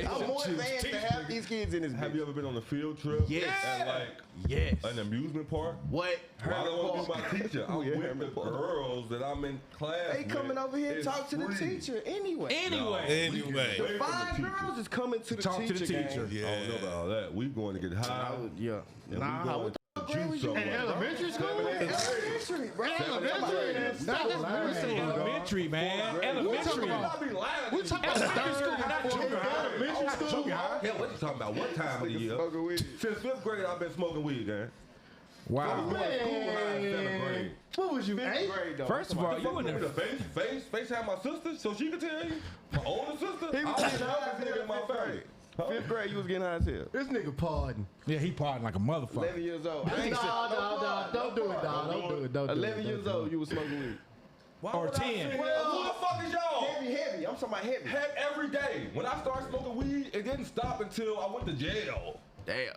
I'm more advanced to have these kids in this Have bitch. you ever been on a field trip? Yes. At like Yes. an amusement park? What? Well, I don't want to be my teacher. I'm Yeah, with the Herman Park. girls that I'm in class They coming with. over here and It's talk to the free. teacher anyway. Anyway. Away from the 5 teacher. girls is coming to the Talk to teacher. the teacher. gang. I don't know about all that. We going to get high. Yeah. And we going to juice somewhere. Elementary school? Elementary, bro. Elementary, man. Elementary. We talking about third school, not junior high. Elementary school. Hell, what you talking about? What time of the year? Smoking weed. Since 5th grade, I've been smoking weed, man. Wow. Man, what was you, 8? Grade, though. First of all, you in With there. the face had my sister, so she could tell you. My older sister, I was the youngest nigga in my family. Huh? 5th grade, you was getting high as hell. This nigga pardon. Yeah, he partying like a motherfucker. 11 years old. I ain't No, don't do it, dog. Don't do it. Don't do it. 11 years old, you was smoking weed. Why Or would I 10. say that? Who the fuck is y'all? Heavy. I'm talking about heavy. Heck, every day. When I started smoking weed, it didn't stop until I went to jail. Damn.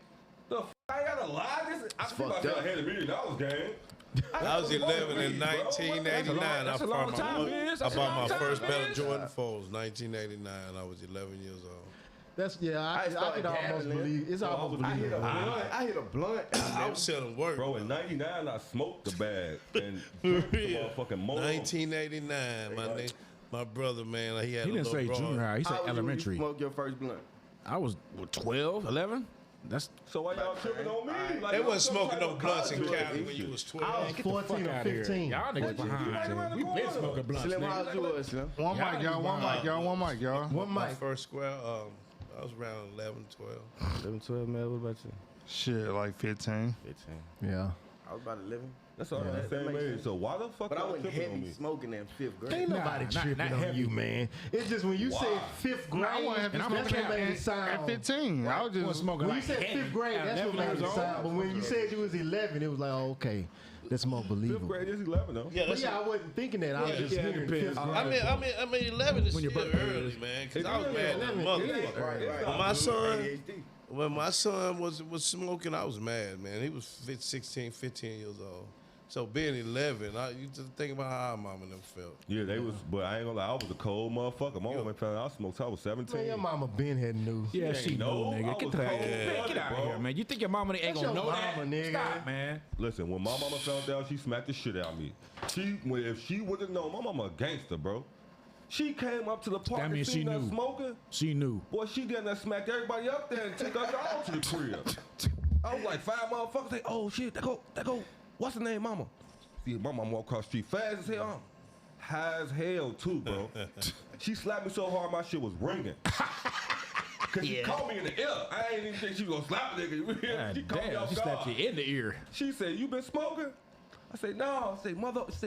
The f*** I ain't gotta lie. I see fucked myself up. had $1 million game. I was 11 in 1989. That's a long time, Biz. I That's a bought long my time, first pair of Biz. Jordan 4s, 1989. I was 11 years old. That's I started could almost dabbling. believe. It's almost I hit a believable. blunt. I hit a blunt. I was selling work. Bro, in 99, I smoked the bag and drank the motherfucking motor. 1989, my brother, man, he had He a didn't little say broad. junior high. He How said old you when you elementary. smoked your first blunt? I was what, 12, 11. That's So why y'all tripping on me? Like, They y'all wasn't some smoking type no of blunts in college Cali issue. when you was I 12. was 14 or outta here. 15. Y'all niggas behind. We been smoking blunts, Slim, how nigga. old you was, Slim? One mic, y'all. One mic, y'all. One mic, y'all. One My mic. first square, I was around 11, 12. 11, 12, man. What about you? Shit, like 15. 15. Yeah. I was about 11. That's all right, that same makes age. sense. So why the fuck But I y'all went tripping on heavy me? smoking in 5th grade. Ain't nobody not tripping on heavy. you, man. It's just when you say 5th grade, I wasn't And I'm that's a what made it sound. At 15, I was wasn't just smoking When you like said heavy 5th grade, at that's what 11 made years it old. sound. But when you said you was 11, it was like, oh, okay, that's more 5th believable. grade is 11, though. Yeah, But yeah, I wasn't thinking that. I was just yeah, it hearing depends. 5th grade. I mean, 11 is When your still birthday early, is. man. Cause I was mad at the 11, motherfucker. Right. When my son, ADHD. when my son was smoking, I was mad, man. He was 15 years old. So being 11, you just think about how our mama and them felt. Yeah, they was, but I ain't gonna lie, I was a cold motherfucker. My mama found out I smoked till I was 17. Man, your mama been had knew. Yeah, ain't she know. know, nigga. I Get was the fuck cold blooded, out of bro. here, man. You think your mama ain't That's gonna your know that? mama, nigga. Stop, man. Listen, when my mama found out, she smacked the shit out of me. If she would have known, my mama a gangster, bro. She came up to the park That and means she seen us knew. smoking. She knew. Boy, she done that smacked everybody up there and took us all to the crib. I was like, 5 motherfuckers say, oh shit, that go. What's the name, mama? See, my mama walk across the street fast as hell. High as hell too, bro. She slapped me so hard my shit was ringing. Cause she caught me in the ear. I ain't even think she was gonna slap a nigga. God She caught me damn, off she slapped guard. you in the ear. She said, you been smoking? I say, no. I say,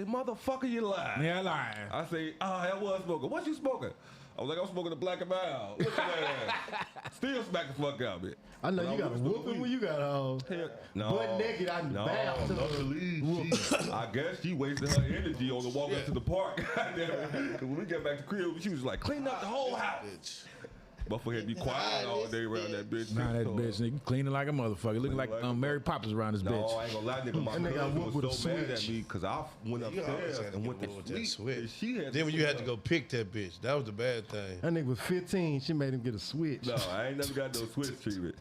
motherfucker, you lying. Yeah, lying. I say, I was smoking. What you smoking? I was like, I'm smoking the black and mild. Look at that. Still smack the fuck out of it. I know you got a whooping when you got No, butt naked out in the bath. I guess she wasted her energy on the walk up to the park. Cause when we got back to the crib, she was like, clean up the whole house. Motherfucker had to be quiet all day around that bitch. Nah, that bitch, nigga, cleaning like a motherfucker. Looking like Mary Poppins around this No, bitch. I ain't gonna lie, nigga. My That nigga got cousin whooped with a was so mad at switch. me because I went upstairs and went to sleep. And she had Then when you had to go pick that bitch, that was the bad thing. That nigga was 15. She made him get a switch. No, I ain't never got no switch treatment.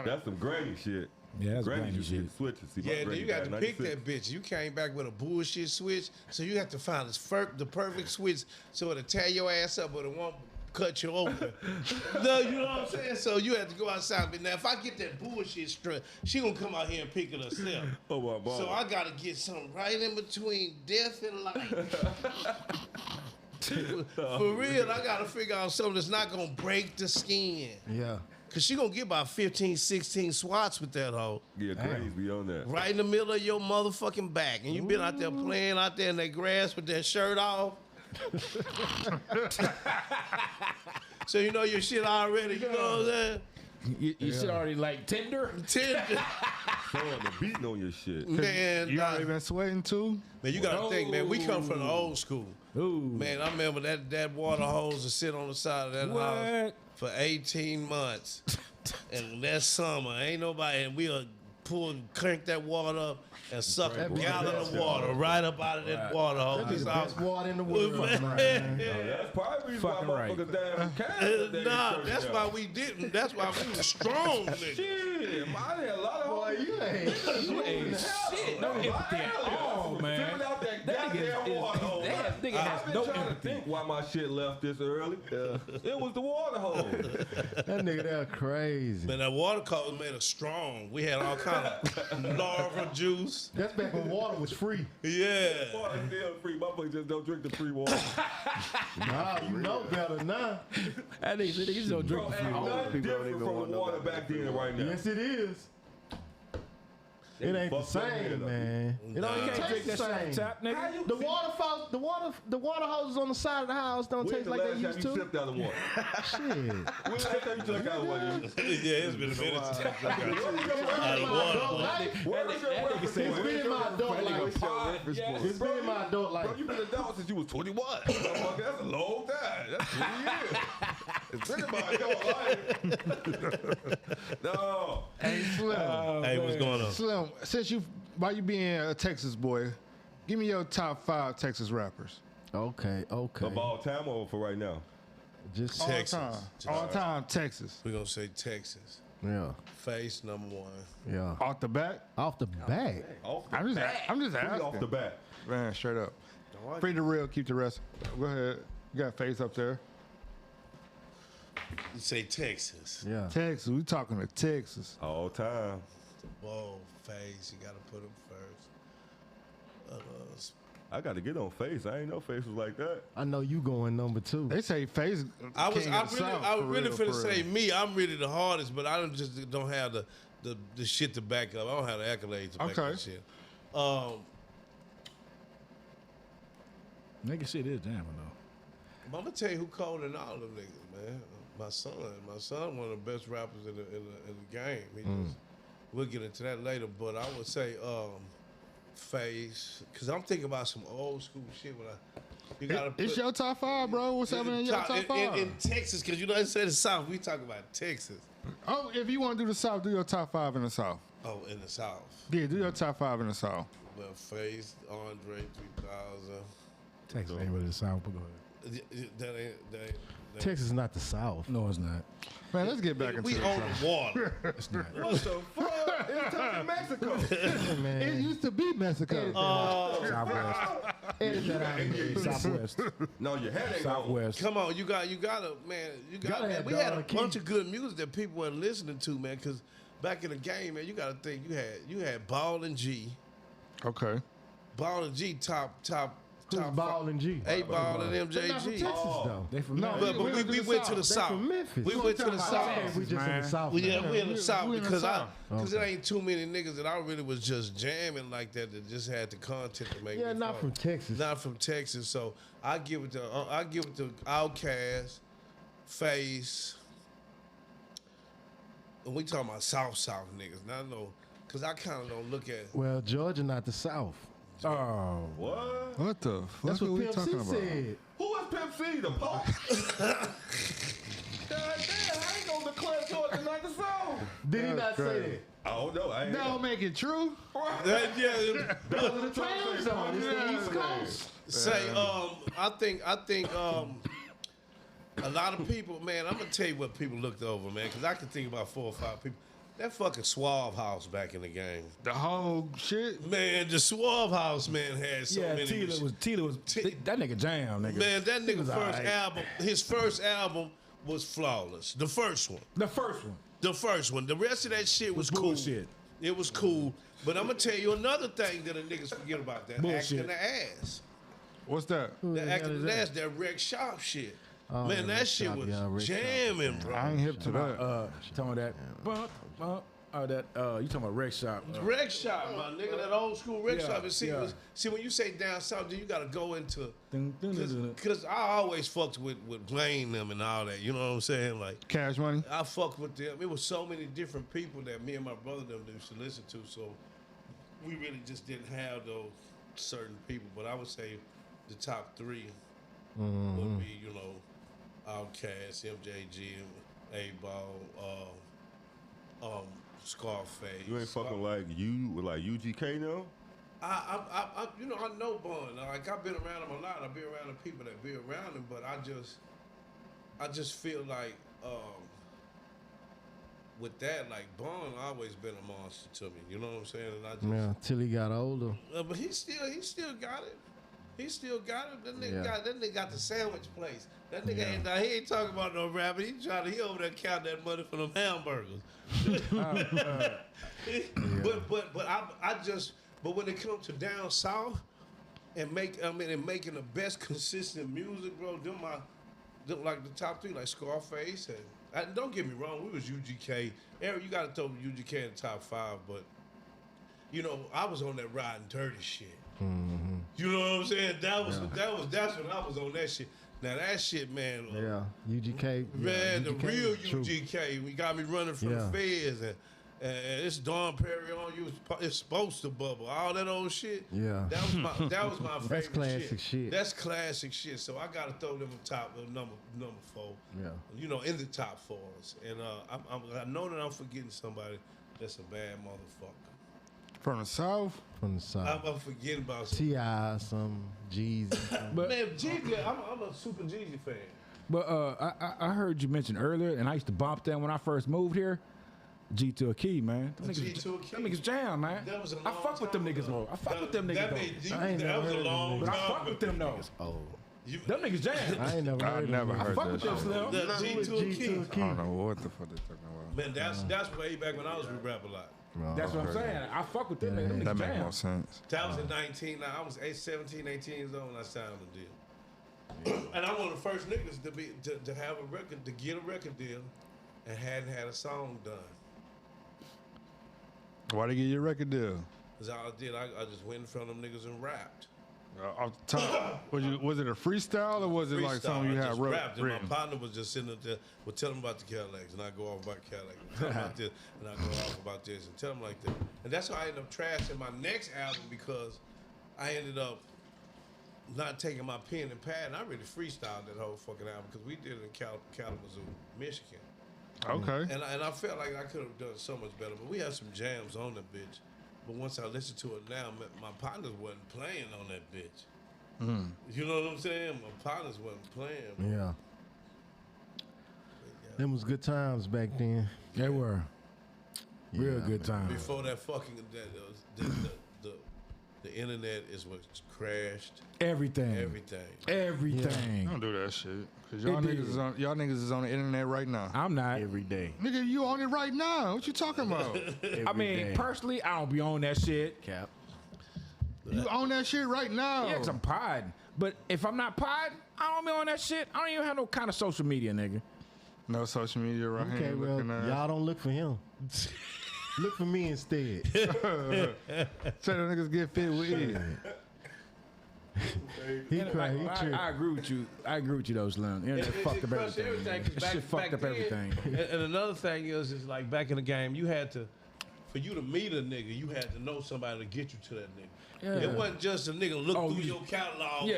That's some granny shit. Yeah, that's Granny granny used to shit. get switches. See, my Yeah, then granny you got died to in pick 96. that bitch. You came back with a bullshit switch, so you have to find the perfect switch so it'll tear your ass up, but it won't cut you open. No, you know what I'm saying? So you have to go outside. But now, if I get that bullshit strut, she gonna come out here and pick it herself. Oh, my God. So I gotta get something right in between death and life. For real, I gotta figure out something that's not gonna break the skin. Yeah. Cause she gonna get about 15, 16 swats with that hoe. Yeah, Granny's be on that. Right in the middle of your motherfucking back. And you been out there playing out there in that grass with that shirt off. So you know your shit already, you know what I'm saying? You shit already like tender? Tender. Throwing the beating on your shit. Man, You already been sweating too? man, you gotta think, man, we come from the old school. Ooh. Man, I remember that water hose to sit on the side of that house for 18 months. And that summer, ain't nobody, and we'll crank that water up and suck a gallon of water right up out of that water hose. That'd be the best water in the world. That's probably the reason Fucking why right. motherfuckers down in Canada. Nah, that's why we didn't. That's why we was strong, nigga. Shit, I had a lot of Boy, you ain't. You ain't shit. No empathy at all, man. Figuring out that That nigga goddamn water hole. that nigga has I've been no trying to empathy. think why my shit left this early. It was the water hole. That nigga there crazy. Man, that water color made us strong. We had all kind of larva juice. That's back when water was free. Yeah. Water still free. Motherfuckers just don't drink the free water. Nah, you know better now. That nigga said niggas don't drink Bro, the free ain't water. nothing different from the water back then and right now. Yes, it is. It ain't the fucked up head same, up. man. It don't even Can't drink taste the that same. shit tap, nigga. The water hoses on the side of the house don't When taste the like they last used time you to. sipped out of water? Shit. When the last time you took out of water? Yeah, it's been a minute since I got It's been in my adult life. It's been in my adult life. Bro, you been an adult since you was 21. Motherfucker, that's a long time. That's 20 years. It's been in my adult life. No. Hey, Slim. Hey, what's going on? Slim, why you being a Texas boy, give me your top 5 Texas rappers. Okay. Of all time or for right now? Just All Texas. time. All time Texas. We're going to say Texas. yeah. Face number 1. Yeah. Off the bat? Off the bat. Off the I'm just Free asking. off the bat. Man, straight up. Free the real, keep the rest. Go ahead. You got face up there. You say Texas. Yeah. Texas. We talking to Texas. All time. Whoa, face. You got to put him first. I got to get on Face. I ain't know Face was like that. I know you going number 2. They say face. I was king of the South, for really real, finna for say real. me. I'm really the hardest, but I just don't have the shit to back up. I don't have the accolades to back Okay. that shit. Nigga shit is jamming though. I'm gonna tell you who colder than all of them niggas, man. My son, one of the best rappers in the game. He just, we'll get into that later, but I would say Face, because I'm thinking about some old school shit. When you gotta It's put- your top 5, bro. What's happening in your top 5? in Texas, because you know they say the South. We talk about Texas. Oh, if you want to do the South, do your top 5 in the South. Oh, in the South. Yeah, do your top 5 in the South. Well, Face, Andre 3000. Texas ain't really the South, but go ahead. That ain't. Texas is not the South. No, it's not. Man, let's get back into We the own topic. water. It's not. What the fuck? It's talking Mexico. Man. It used to be Mexico. Southwest. Edit that out. Southwest. No, your head ain't gone. Southwest. Come on, you gotta, man. Gotta Man. have We had a Don King. bunch of good music that people weren't listening to, man. Because back in the game, man, you gotta think you had Ball and G, Okay. Ball and G top Who's Ball and G? 8-Ball and They're not from MJG. Texas, though. They from No, Memphis. But we went to the They South. from Memphis. We went to the Oh, South. we just in man. the South. We now. in the South we in the because South. it ain't too many niggas that I really was just jamming like that just had the content to make Yeah, me not fun. from Texas. Not from Texas. So I give it to Outkast, Face. And we talking about South niggas. Now I know because I kind of don't look at. Well, Georgia not the South. Oh. What? What the fuck That's what are we Pimp talking C about? said. Who is Pimp C? The Pope? God damn, I ain't gonna declare Georgia not the South. Did he That's not crazy. say that? I don't know. I ain't Don't make it true. Yeah. Those are the time zone. It's the East Coast. Say, I think a lot of people, man, I'm gonna tell you what people looked over, man, because I can think about 4 or 5 people. That fucking Suave House back in the game. The whole shit. Man, the Suave House, man, had so Yeah, many. Tila was that nigga jam, nigga. Man, that nigga was first alright. album, his first album was flawless. The first one. The first one. The first one. The rest of that shit was cool. bullshit. It was cool. But I'm gonna tell you another thing that the niggas forget about that. Bullshit. Acting the ass. What's that? The acting is the that? ass, that Rex Shop shit. Oh, Man, yeah, that Rex shit Shop, was yeah, Rex Shop. jamming, bro. I ain't hip to that. Talking about that. You talking about Rex Shop? Rex Shop, my nigga, that old school Rex Yeah, Shop. And see, yeah. see, when you say down south, then you gotta go into Dun, dun, dun, dun. because I always fucked with Wayne them and all that. You know what I'm saying? Like Cash Money. I fucked with them. It was so many different people that me and my brother them used to listen to. So we really just didn't have those certain people. But I would say the top 3 would be, you know, Outkast, MJG, 8-Ball, Scarface. You ain't fucking like you with like UGK now? I you know, I know Bun. Like I've been around him a lot. I've been around the people that be around him, but I just feel like with that, like Bun always been a monster to me. You know what I'm saying? And I just Yeah, till he got older. but he still got it. He still got it. That nigga Yeah. got the sandwich place. That nigga he ain't talking about no rapper. He over there count that money for them hamburgers. But when it comes to down south and making the best consistent music, bro, them like the top 3, like Scarface and don't get me wrong, we was UGK. Eric, you gotta throw UGK in the top 5, but you know, I was on that riding dirty shit. You know what I'm saying? That's when I was on that shit. Now that shit, man. Yeah, UGK. Man, the UGK real was true. UGK. We got me running from the feds and it's Don Perry on you. It's supposed to bubble. All that old shit. Yeah. That was my favorite That's classic shit. That's classic shit. So I gotta throw them top number 4. Yeah. You know, in the top 4s. And I know that I'm forgetting somebody that's a bad motherfucker. From the South. From the South. I'm forgetting about some. T.I., some Jeezy. But Man, Jeezy, I'm a super Jeezy fan. but I heard you mention earlier, and I used to bump that when I first moved here. G to a key, man. Them G to a key. Them niggas jam, man. That was a I long fuck with them time niggas, ago. bro. I fuck with them niggas, That though. made I ain't that never was a heard of long them But I time. fuck with them, though. Oh, Them niggas jam. I ain't never I heard of never them. heard Fuck that with them, shit. Slim. The G to a key. I don't know what the fuck they talking about. Man, that's way back when I was with rap a lot. That's what I'm saying. I fuck with them niggas. Them That niggas make jam. no sense. That was in 19. I was 17, 18 years old when I signed the deal. And I'm one of the first niggas to have a record, to get a record deal, and hadn't had a song done. Why they get your record deal? Cause all I did, I just went in front of them niggas and rapped. Off the top, was it a freestyle or was it like Freestyle, something you I had just rapped, and written? my partner was just sitting up there, would tell him about the Cadillacs, and I go off about Cadillacs, and tell him about this, and I go off about this, and tell him like that. And that's how I ended up trashing my next album because I ended up not taking my pen and pad, and I really freestyled that whole fucking album because we did it in Kalamazoo, Michigan. Okay. And I felt like I could have done so much better, but we had some jams on the bitch. But once I listen to it now, my partners wasn't playing on that bitch. You know what I'm saying? My partners wasn't playing. Yeah. Them was good times back then. They were real good times. Before that fucking the internet is what crashed Everything. everything. Don't do that shit. Cause y'all It niggas is on the internet right now. I'm not. Every day. Nigga, you on it right now. What you talking about? I mean, personally, I don't be on that shit. Cap. You on that shit right now. Yeah, 'cause I'm podding. But if I'm not podding, I don't be on that shit. I don't even have no kind of social media, nigga. No social media right Okay, here. well, y'all don't look for him. Look for me instead. Say the niggas get fit with it. He crazy. He tripped. I agree with you. I agree with you, though, Slim. The internet fucked up everything. Man. That shit fucked up everything. And another thing is like back in the game, you had to, for you to meet a nigga, you had to know somebody to get you to that nigga. Yeah. It wasn't just a nigga look Oh, through you- your catalog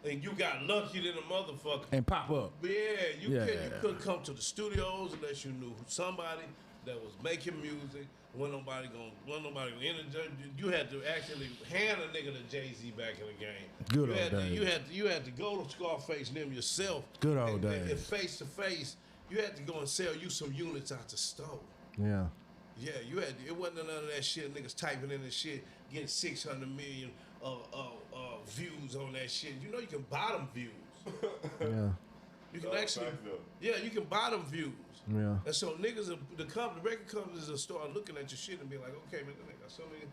and you got lucky than a motherfucker. And pop up. But yeah, you Yeah. couldn't come to the studios unless you knew somebody that was making music. Wasn't nobody gonna enter. You had to actually hand a nigga to Jay-Z back in the game. Good you old had to, days. you had to go to Scarface and them yourself. Good old and days. face to face, you had to go and sell you some units out the store. Yeah. Yeah, you had. It wasn't none of that shit. Niggas typing in the shit, getting 600 million views on that shit. You know you can buy them views. Yeah. You can actually, yeah, you can buy them views. Yeah. And so niggas, the record companies will start looking at your shit and be like, okay, man, I got so many,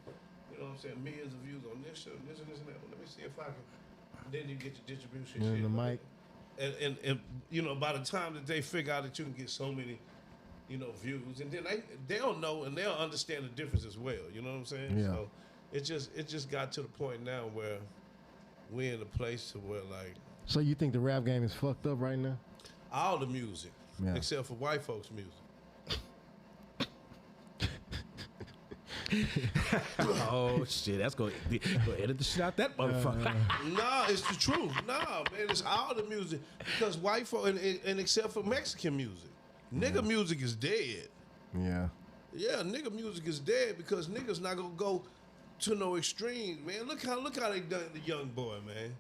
you know what I'm saying, millions of views on this shit, this and this and that. Well, let me see if I can. Then you get your distribution Yeah, shit. the mic. And you know, by the time that they figure out that you can get so many, you know, views, and then they'll know and they'll understand the difference as well. You know what I'm saying? Yeah. So it just got to the point now where we're in a place to where like So you think the rap game is fucked up right now? all the music, Yeah. except for white folks' music. Oh, shit. That's going to edit the shit out that motherfucker. Nah, it's the truth. Nah, man, it's all the music because white folk and except for Mexican music, nigga music is dead. Yeah. Yeah, nigga music is dead because niggas not gonna go to no extreme, man. Look how they done the young boy, man.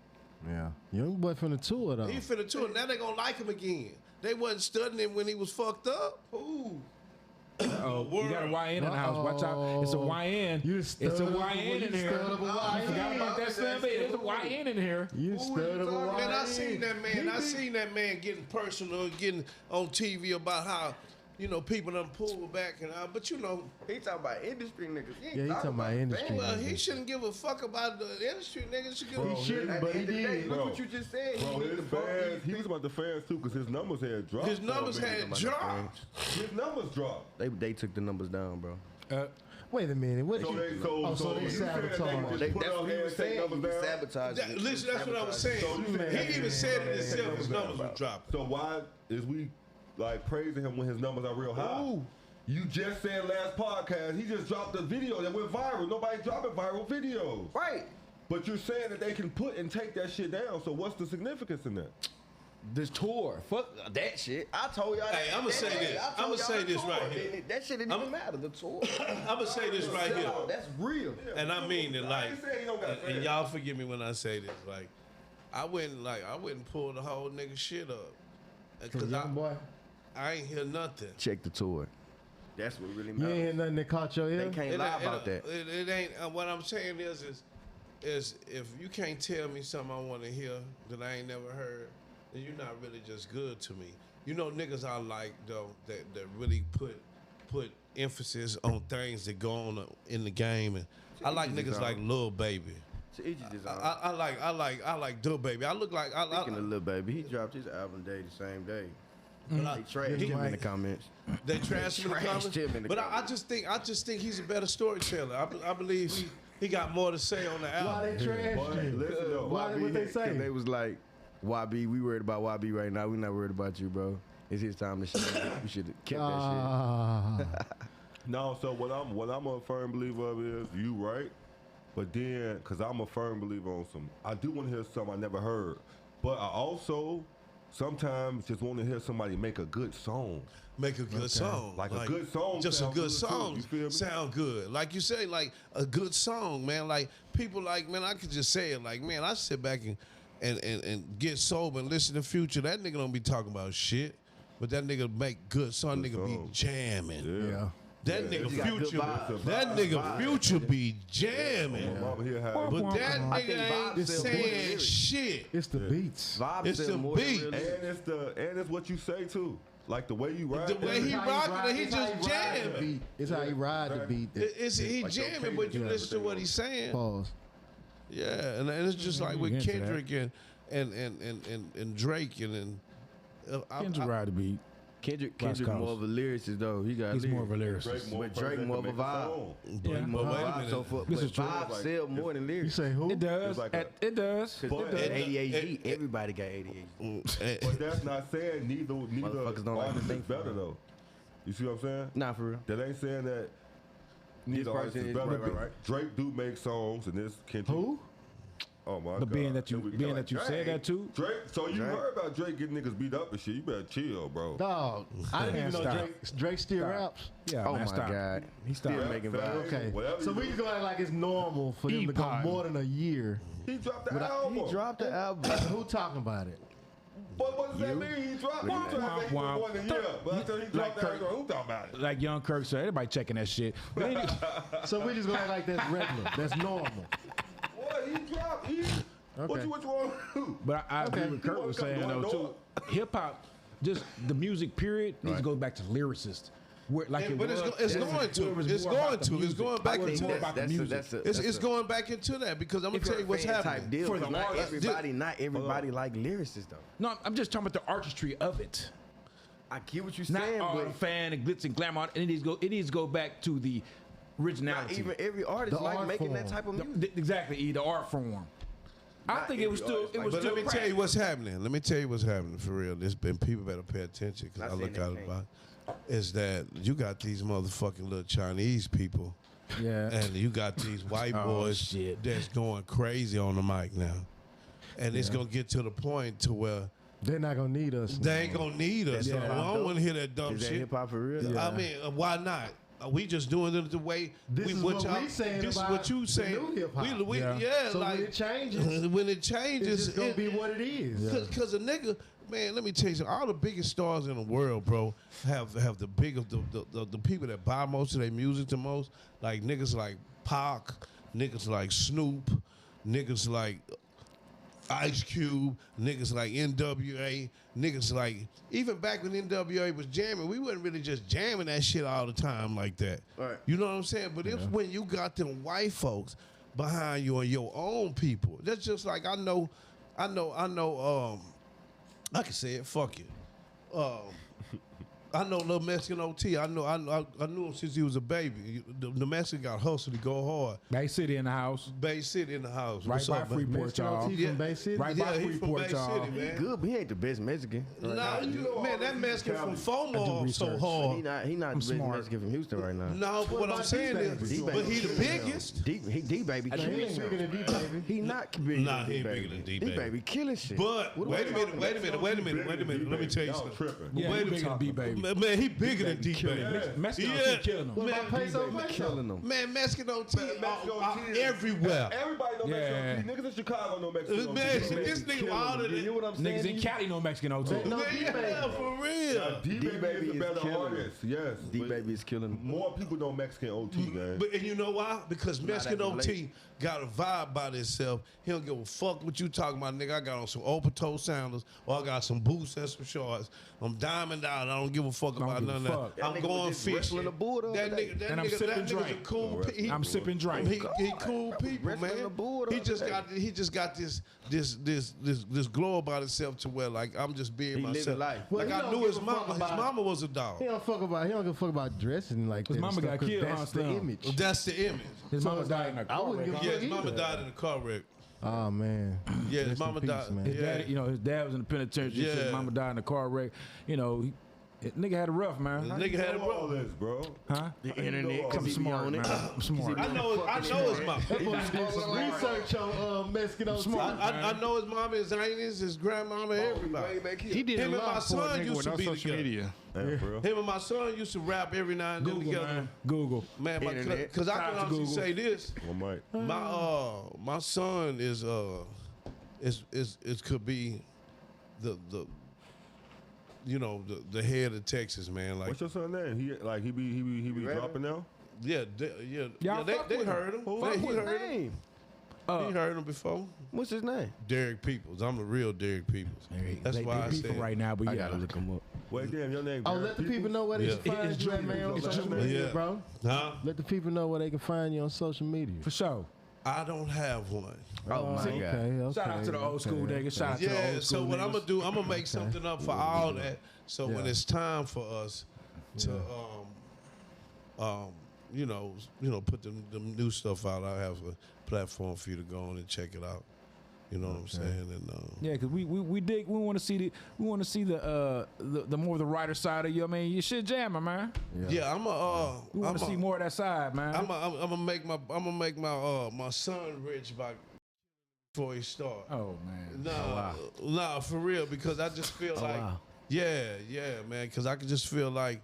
Yeah. Young boy from the tour though. He finna tour. Now they gonna like him again. They wasn't studying him when he was fucked up. Ooh. Oh, you got a YN in the house. Watch out. It's a YN. You It's a stubborn, YN you in here. stubborn I forgot about that Slim. There's a YN in here. You stood up a Man, I seen that man getting personal, getting on TV about how, you know, people done pull back and but you know, He talking about industry niggas. Yeah, he talking about industry. well, he shouldn't give a fuck about the industry, niggas. Should give He shouldn't, but he did. Look what you just said. Bro, his fans, he was about the fans too, because his numbers had dropped. His numbers had dropped. His numbers dropped. They took the numbers down, bro. Wait a minute. What So you? they, so, so they you saying sabotage. they just put That's out what he here was and take saying. He numbers was down? sabotaging. Listen, that's what I was saying. So you saying He even said it himself. His numbers were dropping. So why is we like praising him when his numbers are real high? Ooh. You just said last podcast, he just dropped a video that went viral. Nobody dropping viral videos. Right. But you're saying that they can put and take that shit down. So what's the significance in that? This tour. Fuck that shit. I told y'all. Hey, I'ma say this. I'ma say this right here. That shit didn't even matter. The tour. I'm gonna say this right here, That's real. and I mean it. Like, ain't saying he don't got and fans. y'all forgive me when I say this. Like, I went and pulled the whole nigga shit up, cause Young boy. I ain't hear nothing. Check the tour. That's what really You matters. ain't hear nothing that caught your ear. They can't lie about that. It ain't. What I'm saying is if you can't tell me something I want to hear that I ain't never heard, then you're not really just good to me. You know, niggas I like though that really put emphasis on things that go on in the game, and I like niggas like Lil Baby. To each his own. I like Lil Baby. I look like Speaking of Lil Baby, he dropped his album day the same day. They trashed him in the comments. They trashed him in the Trashed comments. him in the But I comments. just think he's a better storyteller. I believe he got more to say on the Why album. they trashed you? Listen, though. Why? What they say? They was like, YB, we worried about YB right now. We not worried about you, bro. It's his time to shine. We should have kept that Ah. No, so what I'm a firm believer of is you right, but then cause I'm a firm believer on some. I do want to hear something I never heard, but I also sometimes just want to hear somebody make a good song. Make a good song. Like a good song Just a sound good good, too. song. You feel me? Sound good. Like you say, like a good song, man. Like people like, man, I could just say it like, man, I sit back and get sober and listen to Future. That nigga don't be talking about shit. But that nigga make good song. Good Nigga be songs. jamming. Yeah. That nigga He got good Future. vibes. That nigga Future be jamming. Mama here had But that I think nigga vibes ain't sell more than saying lyrics. shit. It's the beats. Vibes It's sell the more than beat. real lyrics. and it's what you say too. Like the way you ride. The way he It's how rocking it, he it's how just ride the jamming. beat. It's how he ride the beat. It's he Like your jamming, but you cadence, listen to what he's saying. Pause. Yeah, and it's just like we with get into that. Kendrick and Drake and Kendrick ride the beat. Kendrick West more Coast. of a lyricist though. He got He's lyrics. more of a lyricist. But Drake more of a vibe. Yeah. More of a Wait a vibe. minute. So for This but is true. vibes Like, sell more than You lyrics. say who? It does. like a- It does. Because It does. ADHD, everybody got ADHD. But that's not saying neither Motherfuckers don't like to artist is think for better real. though. You see what I'm saying? Nah, for real. That ain't saying that neither artist person is is- better. right. Drake do make songs and this Kendrick. Who? Oh my But God. being that you- Here we being go. that you said that too- Drake. So you Drake. heard about Drake getting niggas beat up and shit? You better chill, bro. Dog. I didn't even know Stop. Drake still Stop. raps. Yeah, Oh man, my stop. God. He's still Stop. making Fam, vibes. Okay. whatever So you we do. just go act like it's normal for them to go E-Pod. more than a year. He dropped the album. He dropped the album. Who talking about it? What does that mean? He dropped. He Wah, tried to say he wah, was one a year, but after he Like dropped that Kirk- album, who talking about it? Like Young Kirk said, everybody checking that shit. But anyway, So we just gonna act like that's regular. That's normal. What he dropped? What Okay. you want to do? but I agree Okay. with Kurt was saying though too. Hip hop, just the music period needs to go back to lyricists. Where, like But it's was- going to. It's where it was going more to. about the It's music. going back It was into more it. about the music. It's going back into that because I'm gonna If tell you're you a what's fan happening. type deal, For the 'cause not artist. everybody like lyricists though. No, I'm just talking about the artistry of it. I get what you're Not saying, all but the fan and glitz and glamour. It needs to go back to the not originality. even every artist The like art making form. that type of music. Exactly, the art form. I Not think it was every still artist it like was But still let me tell crack. you what's happening. Let me tell you what's happening for real. This and people better pay attention because Not I look saying out they about. Is that you got these motherfucking little Chinese people, Yeah. and you got these white Oh, boys shit. that's going crazy on the mic now, and it's gonna get to the point to where They're not gonna need us. they ain't gonna need us. Yeah. I don't want to hear that dumb Is that shit. hip hop for real? I mean, why not? Are we just doing it the way This is what we saying This is about what you the saying. new hip-hop. We, Yeah. yeah, So like when it changes, when it changes, it's just gonna be what it is. Cause a nigga, man, let me tell you something. All the biggest stars in the world, bro, have the biggest the people that buy most of their music the most. Like niggas like Pac, niggas like Snoop, niggas like Ice Cube, niggas like NWA, niggas like even back when NWA was jamming, we wasn't really just jamming that shit all the time like that. Right. You know what I'm saying? But it's when you got them white folks behind you and your own people. That's just like I know, I can say it, fuck it. I know little Mexican OT. I knew him since he was a baby. The Mexican got hustled to go hard. Bay City in the house. Bay City in the house. Right What's by up, man? Freeport, Mexican y'all. OT from Bay City. Right Yeah, by he from Freeport, Bay y'all. City, man. Good, but he ain't the best Mexican. Nah, you know, man, that Mexican from I do FOMO so research. hard. He not the best smart. Mexican from Houston right now. No, but what I'm saying is, D-Baby. but he the biggest. D baby He killing ain't shit. bigger than D-Baby. He not bigger Nah, than he ain't D-Baby. bigger than D-Baby. D-Baby killing shit. But wait a minute. Let me tell you Y'all something. tripping. Yeah, Wait he a bigger than D-Baby. Man, he bigger than D-Baby. Mexican Yeah. OT killing him. What about Peso? killing them. Man, Mexican OT Mexican are OT is- everywhere. Everybody know Yeah. Mexico. Niggas in Chicago know Mexico. Man, this nigga wilder You than know what I'm saying? Niggas in Cali know Mexican OT. No, yeah, for real. D-Baby is a better artist. Yes. D-Baby is killing them. More people know Mexican OT, man. But and you know why? Because Mexican as of OT got a vibe by itself. He don't give a fuck what you talking about, nigga. I got on some open toe sandals, or I got some boots and some shorts. I'm diamond out. I don't give a fuck about give a none of fuck. that. I'm That nigga going was just wrestling fishing. the bull the That other day. nigga, that And I'm nigga, sipping that nigga's a drink. cool. I'm sipping drink. He cool people, wrestling man. the bull the He other just got this glow about himself to where like I'm just being He living myself. life. Well, Like he I don't knew give his a fuck mama. His about- mama was a dog. He don't give a fuck about dressing like that. His mama and got stuff, 'cause killed, That's the still. image. That's the image. His So mama it's died like, in a I car wouldn't wreck. give a Yeah, his fuck mama either. died in a car wreck. Oh man. Yeah, his Rest in mama peace, died. man. His Yeah. dad, his dad was in the penitentiary. Yeah. His mama died in a car wreck. Nigga had it rough, man. The nigga had it all rough. this, bro. The internet, I'm smart, man. I'm smart. I know his mom. Research on Mexican Smart. I know his mama, his aunties, his grandmama, everybody. He did Him a and lot my for a son nigga used with to no be social together. media. Yeah, bro. Him and my son used to rap every now and then Google, together. man. Google. Man, Internet. because I Shout can out to honestly Google. say this. Well, Mike. My son is could be the the head of Texas, man. Like What's your son's name? He be dropping now. yeah, Y'all fuck they with heard him. Fuck He his heard him. name. He heard him before. What's his name? Derek Peoples. I'm the real Derek Peoples. That's they why I beefing said right now, but I yeah. gotta look him up. Wait, damn, your name. Oh, Derek let the Peoples? people know where they Yeah. can find It's you at, Junior. man, on Yeah. social media, Yeah. bro. Huh? Let the people know where they can find you on social media. For sure. I don't have one. Oh my okay, god. okay. Shout out to the old school niggas. Shout out to the Yeah, old so school what I'm niggas. gonna do, I'm gonna make something up for all that. So when Yeah. it's time for us to, put the new stuff out, I have a platform for you to go on and check it out. You know what I'm saying? And Yeah, cause we want to see the more of the writer side of you. I mean, you shit jamming, man. yeah, I'm We want to see more of that side, man. I'm gonna make my son rich before he start. Oh man. Nah, for real, because I just feel like, wow. yeah, man, because I can just feel like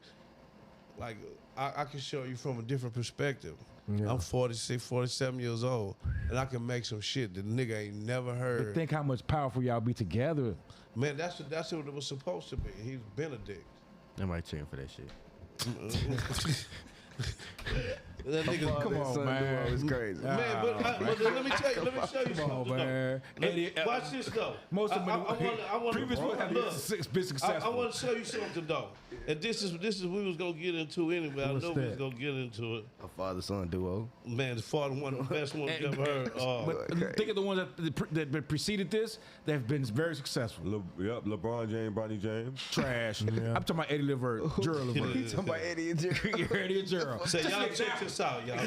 I can show you from a different perspective. Yeah. I'm 46, 47 years old, and I can make some shit that nigga ain't never But heard. think how much powerful y'all be together. Man, that's what it was supposed to be. He's Benedict. I might cheering for that shit. That nigga, Come on, man. It's crazy. man, but let me show you something. Come on, man. Though. Watch this though. Most of I want previous one have look. been successful. I want to show you something though, and this is we was gonna get into anyway. I What's know we was that? gonna get into it. A father-son duo. Man, the father one of the best ones you ever heard. But think of the ones that preceded this. They've been very successful. LeBron James, Bronny James. Trash. I'm talking about Eddie Levert, Gerald Levert. He's talking about Eddie and Jerry. Eddie and Gerald. Say y'all check this out, y'all.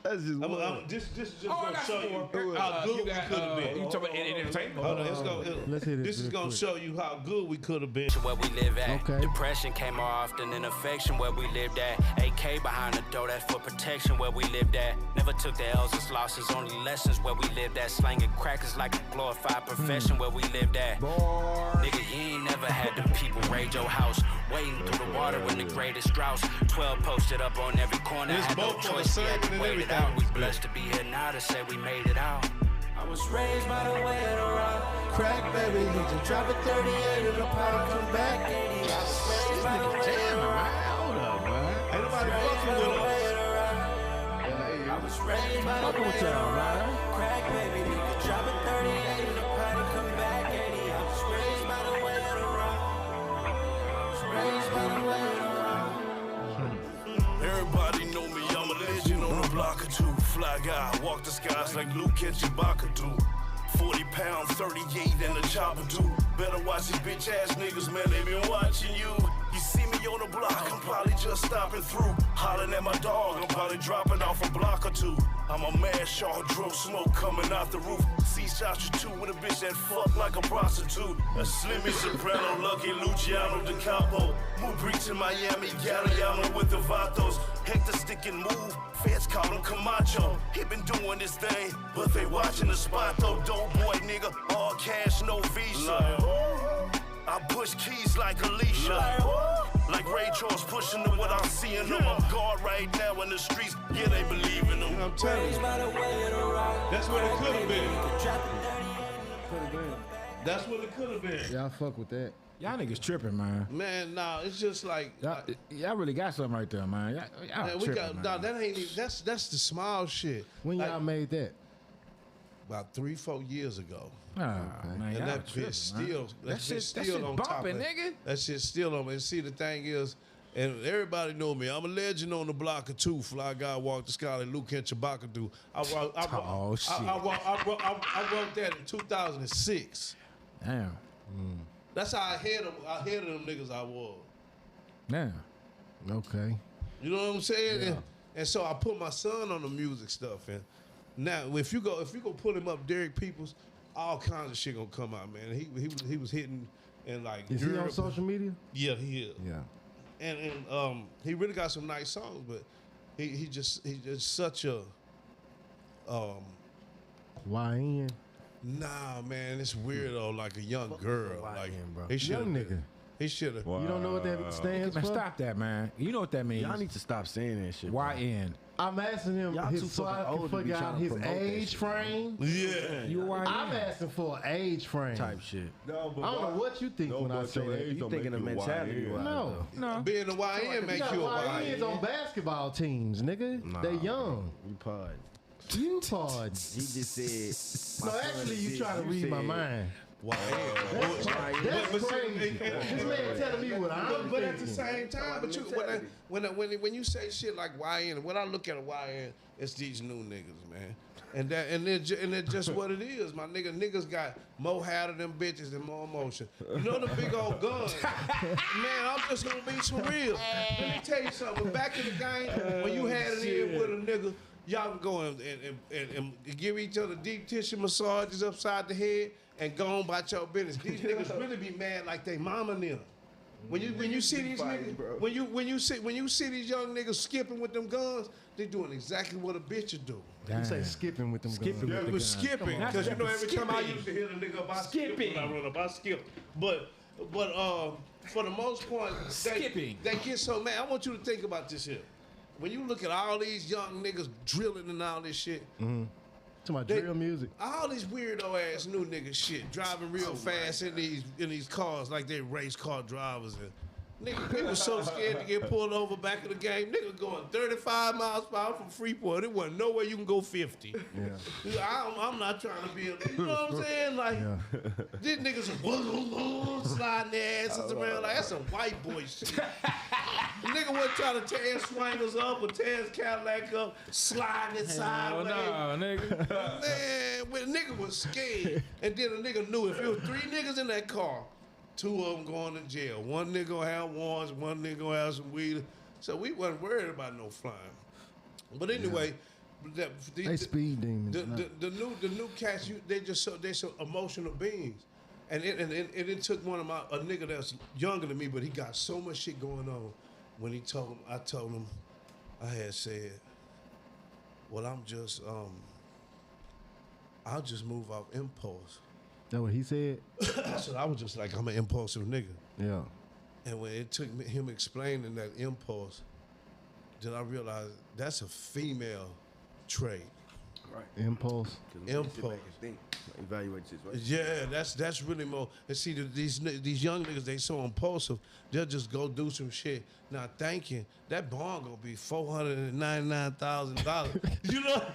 That's just This is just Oh, I gonna got show some you more. how good You we got, could have been. You talking about entertainment? Hold on, Let's hit it this is real gonna quick. show you how good we could have been. Where we live at. Okay. Depression came more often than affection where we lived at. AK behind the door, that's for protection where we lived at. Never took the L's as losses, only lessons where we lived at. Slanging crackers like a glorified profession where we lived at. Nigga, you ain't never had them people raid your house. Wading through the water when the greatest droughts. 12 posted up on every corner. This Had no boat choice, we had singing to and wait it everything. out. We blessed to be here now to say we made it out. I was raised by the way of the rock. Crack baby, you can drop a 38 in the pot, come back. I was raised by the way of the rock. Ain't nobody fucking with us. I was raised by the way of the rock. Crack baby, you could drop a 38 in the pot and come back 80. I was raised by the way of the rock. I was raised by the way of the rock. Everybody know me, I'm a legend on the block or two. Fly guy, walk the skies like Luke Chewbacca do. 40 pounds, 38 and a chopper do. Better watch these bitch ass niggas, man, they been watching you. You see me on the block, I'm probably just stopping through. Hollering at my dog, I'm probably dropping off a block or two. I'm a mad shark, drove smoke coming out the roof. C-shot you two with a bitch that fuck like a prostitute. A Slimmy Soprano, Lucky Luciano De Campo. Move breach in Miami, Galliano with the Vatos. Hector stick and move, feds call him Camacho. He been doing this thing, but they watching the spot though. Dope boy nigga, all cash, no visa. I push keys like Alicia. Like Ray Charles pushing them without seeing them. I'm guard right now in the streets, yeah, they believe in them. I'm telling you, that's what it could have been. That's what it could have been. Y'all fuck with that. Y'all niggas tripping, man. Man, nah, it's just like Y'all really got something right there, man. Y'all man, we tripping, got man. nah, that ain't even that's the small shit. When Like, y'all made that? about 3-4 years ago. Man, And y'all that tripping, bitch still, man. that shit that still shit on top of bumping, it. nigga. That shit still on. And see, the thing is, and everybody know me. I'm a legend on the block of two. Fly guy walk the sky like Luke Chewbacca do. I wrote that in 2006. Damn. That's how ahead of them niggas I was. Damn. Okay. You know what I'm saying? And so I put my son on the music stuff. And now if you go pull him up, Derek Peoples, all kinds of shit gonna come out, man. He was hitting and like Is he on Europe. social media? Yeah, he is. Yeah. and he really got some nice songs, but he's just such a YN. nah, man, it's weirdo like a young girl, like bro. he should Young nigga. He should have. You don't know what that stands Man, for? stop that, man. You know what that means. Y'all need to stop saying that shit. bro. YN. I'm asking him Y'all too so I fucking can old to be figure out trying to his promote that age shit. frame. Yeah. You YN. I'm asking for an age frame. Type shit. No, but I don't know what you think when I say that. You thinking of mentality? No. No. Being a YN You makes got you a YNs YN. on basketball teams, nigga. Nah, They young. You pod. You pardon. He just said. No, actually, you trying to read my mind. YN. That's crazy. This man telling me what I'm But at the thinking. same time, but you when you say shit like YN, when I look at a YN, it's these new niggas, man. And it's just what it is, my nigga. Niggas got more hair than them bitches and more emotion. You know the big old guns. Man, I'm just gonna be some real. Let me tell you something. Back in the game, when you had it in with a nigga, y'all can go and give each other deep tissue massages upside the head and go on about your business. These niggas really be mad like they mama and them. When you see these niggas, when you see these young niggas skipping with them guns, they doing exactly what a bitch would do. You say skipping with them Skipping guns. with It was the gun. skipping, because you know every time I used to hear the nigga about skipping, when I run up, I skip. But for the most part, they get so mad. I want you to think about this here. When you look at all these young niggas drilling and all this shit, To my drill music. all these weirdo ass new niggas shit, driving real fast in these cars like they race car drivers. And nigga, people so scared to get pulled over back in the game. Nigga going 35 miles per hour from Freeport. It wasn't nowhere you can go 50. Yeah. I'm not trying to be you know what I'm saying? Like, these niggas are sliding their asses around like that's some white boy shit. The nigga wasn't trying to tear his swingers up or tear his Cadillac up, sliding it sideways. No, nigga. Man, when the nigga was scared, and then the nigga knew if it was 3 niggas in that car, 2 of them going to jail. 1 nigga gonna have warrants, 1 nigga gonna have some weed. So we wasn't worried about no flying. But anyway, They speed demons. the new cats, they so emotional beings. And it took one of a nigga that's younger than me, but he got so much shit going on. When I told him, I had said, well, I'll just move off impulse. That what he said? I said, I was just like, I'm an impulsive nigga. Yeah. And when it took him explaining that impulse, then I realized that's a female trait. Right. Impulse. Impulse. Evaluate this, right? Yeah, that's really more. And see, these young niggas, they so impulsive, they'll just go do some shit, not thinking that bond gonna be $499,000. You know what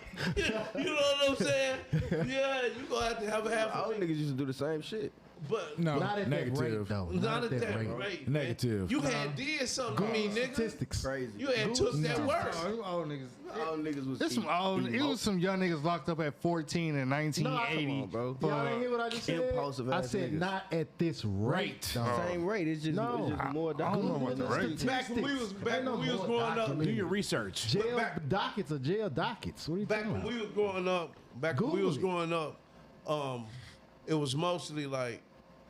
I'm saying? Yeah, you gonna have to have a half. All niggas used to do the same shit. But No, Not at negative. that rate, though. not at that rate. Man. Negative. You had did something to me, nigga. Statistics. Crazy. You had took that worse. Oh, you old niggas. All niggas was. There's some old. It was some young niggas locked up at 14 in 1980. Come on, bro. Y'all didn't hear what I just said? Impulsive I ass said niggas. not at this rate. dog. Same rate. It's just more. I don't know what the rate. Back when we was growing up, Do your research. Jail dockets are jail dockets. What are you back talking when about? we was growing up, it was mostly like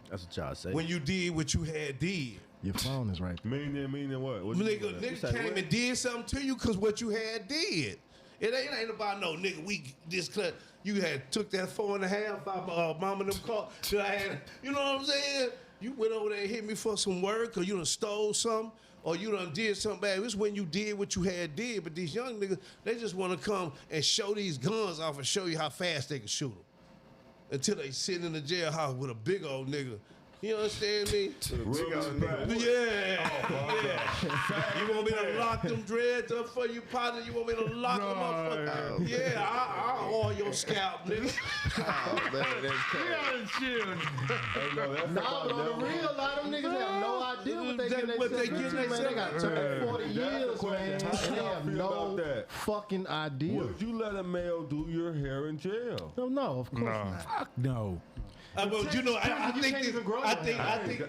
That's what y'all say. when you did what you had did. Your phone is right. Meaning what? What you mean by that? Nigga came and did something to you because what you had did. It ain't about no nigga. You had took that 4.5 out mama and them car that I had. You know what I'm saying? You went over there and hit me for some work, or you done stole something, or you done did something bad. It was when you did what you had did. But these young niggas, they just want to come and show these guns off and show you how fast they can shoot them. Until they sit in the jailhouse with a big old nigga. You understand me? Yeah. You want me to lock them dreads up for you, partner? You want me to lock them up for you? Yeah, I'll oil your scalp, nigga. Nah, but on the real, a lot of them niggas have no idea what they getting themselves into, man. They got 40 years, man, and they have no fucking idea. Would you let a male do your hair in jail? No, of course not. Fuck no. Well, you know, I think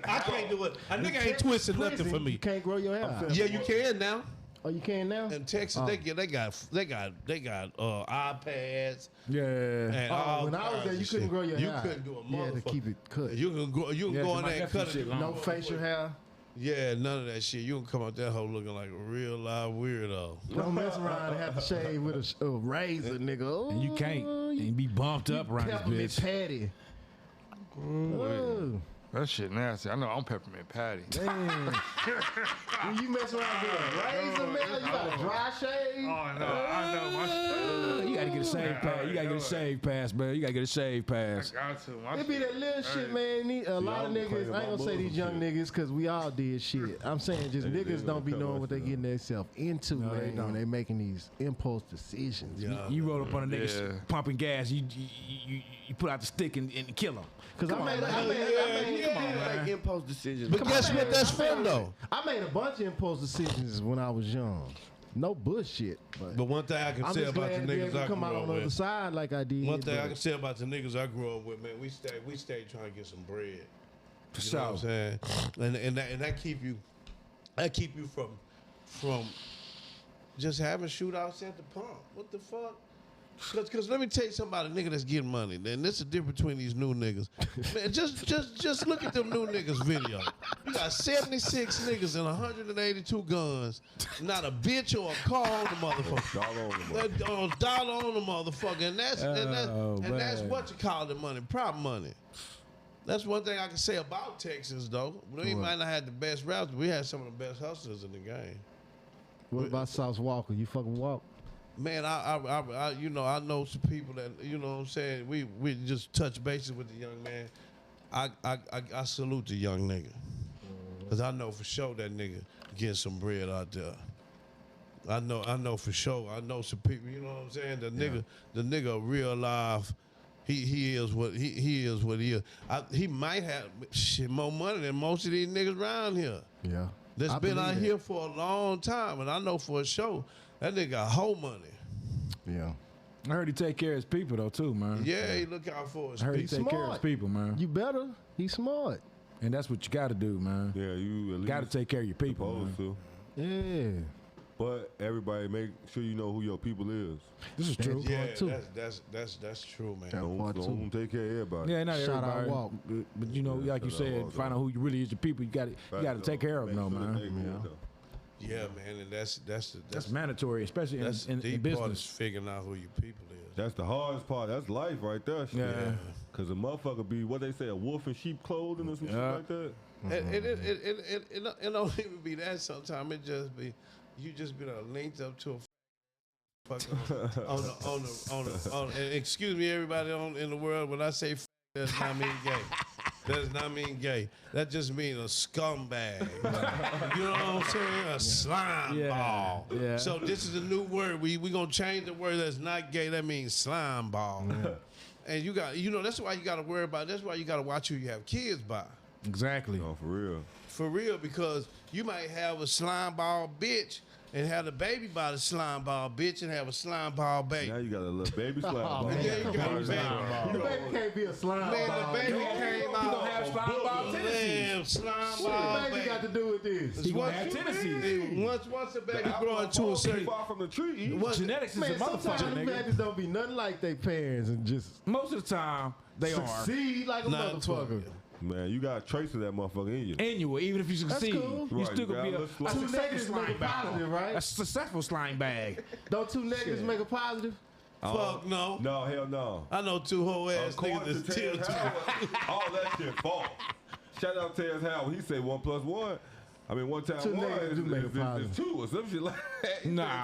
I can't do it. A nigga ain't twisting nothing for You me. can't grow your hair out. Yeah, you can now. Oh, you can now? In Texas, they got iPads. Yeah. And all when I was there, you kinds of couldn't shit. grow your hair. You couldn't do a You had to motherfucker. keep it cut. You can go in there and cut it. No facial hair. Yeah, none of that shit. You gonna come out that hoe looking like a real live weirdo. Don't mess around and have to shave with a razor, nigga. Oh, And you can't. And you be bumped up around this bitch. Patty. Oh. That shit nasty. I know I'm peppermint patty. Man. When you mess around with a razor, man, you got a dry shave. Oh no, I know my shit. You gotta get a shave pass. You gotta get a shave pass, man. You gotta get a shave pass. Got to. My It be that little shit, man. A lot of niggas, I ain't gonna say these young niggas, cause we all did shit. I'm saying just niggas don't be knowing what they getting themselves into, man, when they making these impulse decisions. Yeah. You roll up on a nigga pumping gas. You put out the stick and kill him. Cause I made Like impulse decisions. But guess what that's for though? I made a bunch of impulse decisions when I was young. No bullshit. But one thing I can I'm say just about glad the to be able niggas to I come out grew on up the other with. side like I did. One thing I but- can say about the niggas I grew up with, man, we stayed trying to get some bread. For You know what I'm saying? And that keep you from just having shootouts at the pump. What the fuck? Cause let me tell you something about a nigga that's getting money. Then this is the difference between these new niggas. Man, just look at them new niggas video. You got 76 niggas and 182 guns. Not a bitch or a car on the motherfucker. Dollar on the motherfucker. And that's what you call the money. Prop money. That's one thing I can say about Texas though. We might not have the best routes, but we had some of the best hustlers in the game. What about South Walker? You fucking walk? Man, I you know, I know some people that, you know what I'm saying, we just touch bases with the young man. I salute the young nigga. Cause I know for sure that nigga getting some bread out there. I know for sure. I know some people, you know what I'm saying? The nigga real life. He is what he is. He might have shit more money than most of these niggas around here. Yeah. That's been out here for a long time, and I know for sure that nigga got whole money. Yeah. I heard he take care of his people though too, man. Yeah, he look out for his I heard he people. take care of his people, man. You better. He's smart. And that's what you got to do, man. Yeah, you at least got to take care of your people, man. to. Yeah. But everybody make sure you know who your people is. This is true. Yeah, Part two. that's true, man. Don't take care of everybody. Yeah, not Shout out everybody. Walk. But you know, like you said, find out who you really is your people. You got to take care of them, though, man. Yeah, man, and That's mandatory, especially that's in the part is business. figuring out who your people is. That's the hardest part. That's life right there. Shit. Yeah. Cause a motherfucker be what they say, a wolf in sheep clothing or some shit like that. And it don't even be that. Sometimes it just be you just been linked up to a on the and excuse me everybody in the world when I say that does not mean gay. That does not mean gay. That just means a scumbag. You know what I'm saying? A slime ball. Yeah. So this is a new word. We gonna change the word that's not gay. That means slime ball. And you know that's why you gotta worry about. That's why you gotta watch who you have kids by. Exactly. Oh, for real. For real, because you might have a slime ball bitch and have the baby by the slime ball bitch and have a slime ball baby. Now you got a little baby slime ball. man. Yeah, you got a baby. The baby can't be a slime Man, ball. the baby came out. gonna have slime ball Man, slime What ball the baby got to do with this? He gonna have tendencies. Once a baby grow into a certain far from the tree. Genetics is Man, a sometimes motherfucker, these nigga. babies don't be nothing like their parents and just Most of the time, they are. succeed like a Not motherfucker. Man, you got trace of that motherfucker in you. Anyway, even if you succeed, cool. you Right, still you gonna be gotta a look slow. Two successful negatives make a slime bag. positive, right? A successful slime bag. Don't two negatives make a positive? fuck no. No, hell no. I know two whole ass According niggas to that's still Terrence Howard, all that shit false. Shout out Terrence Howard. He said 1 + 1. I mean, one time Two one negatives is, do make a is positive. 2 or some shit like that. Nah.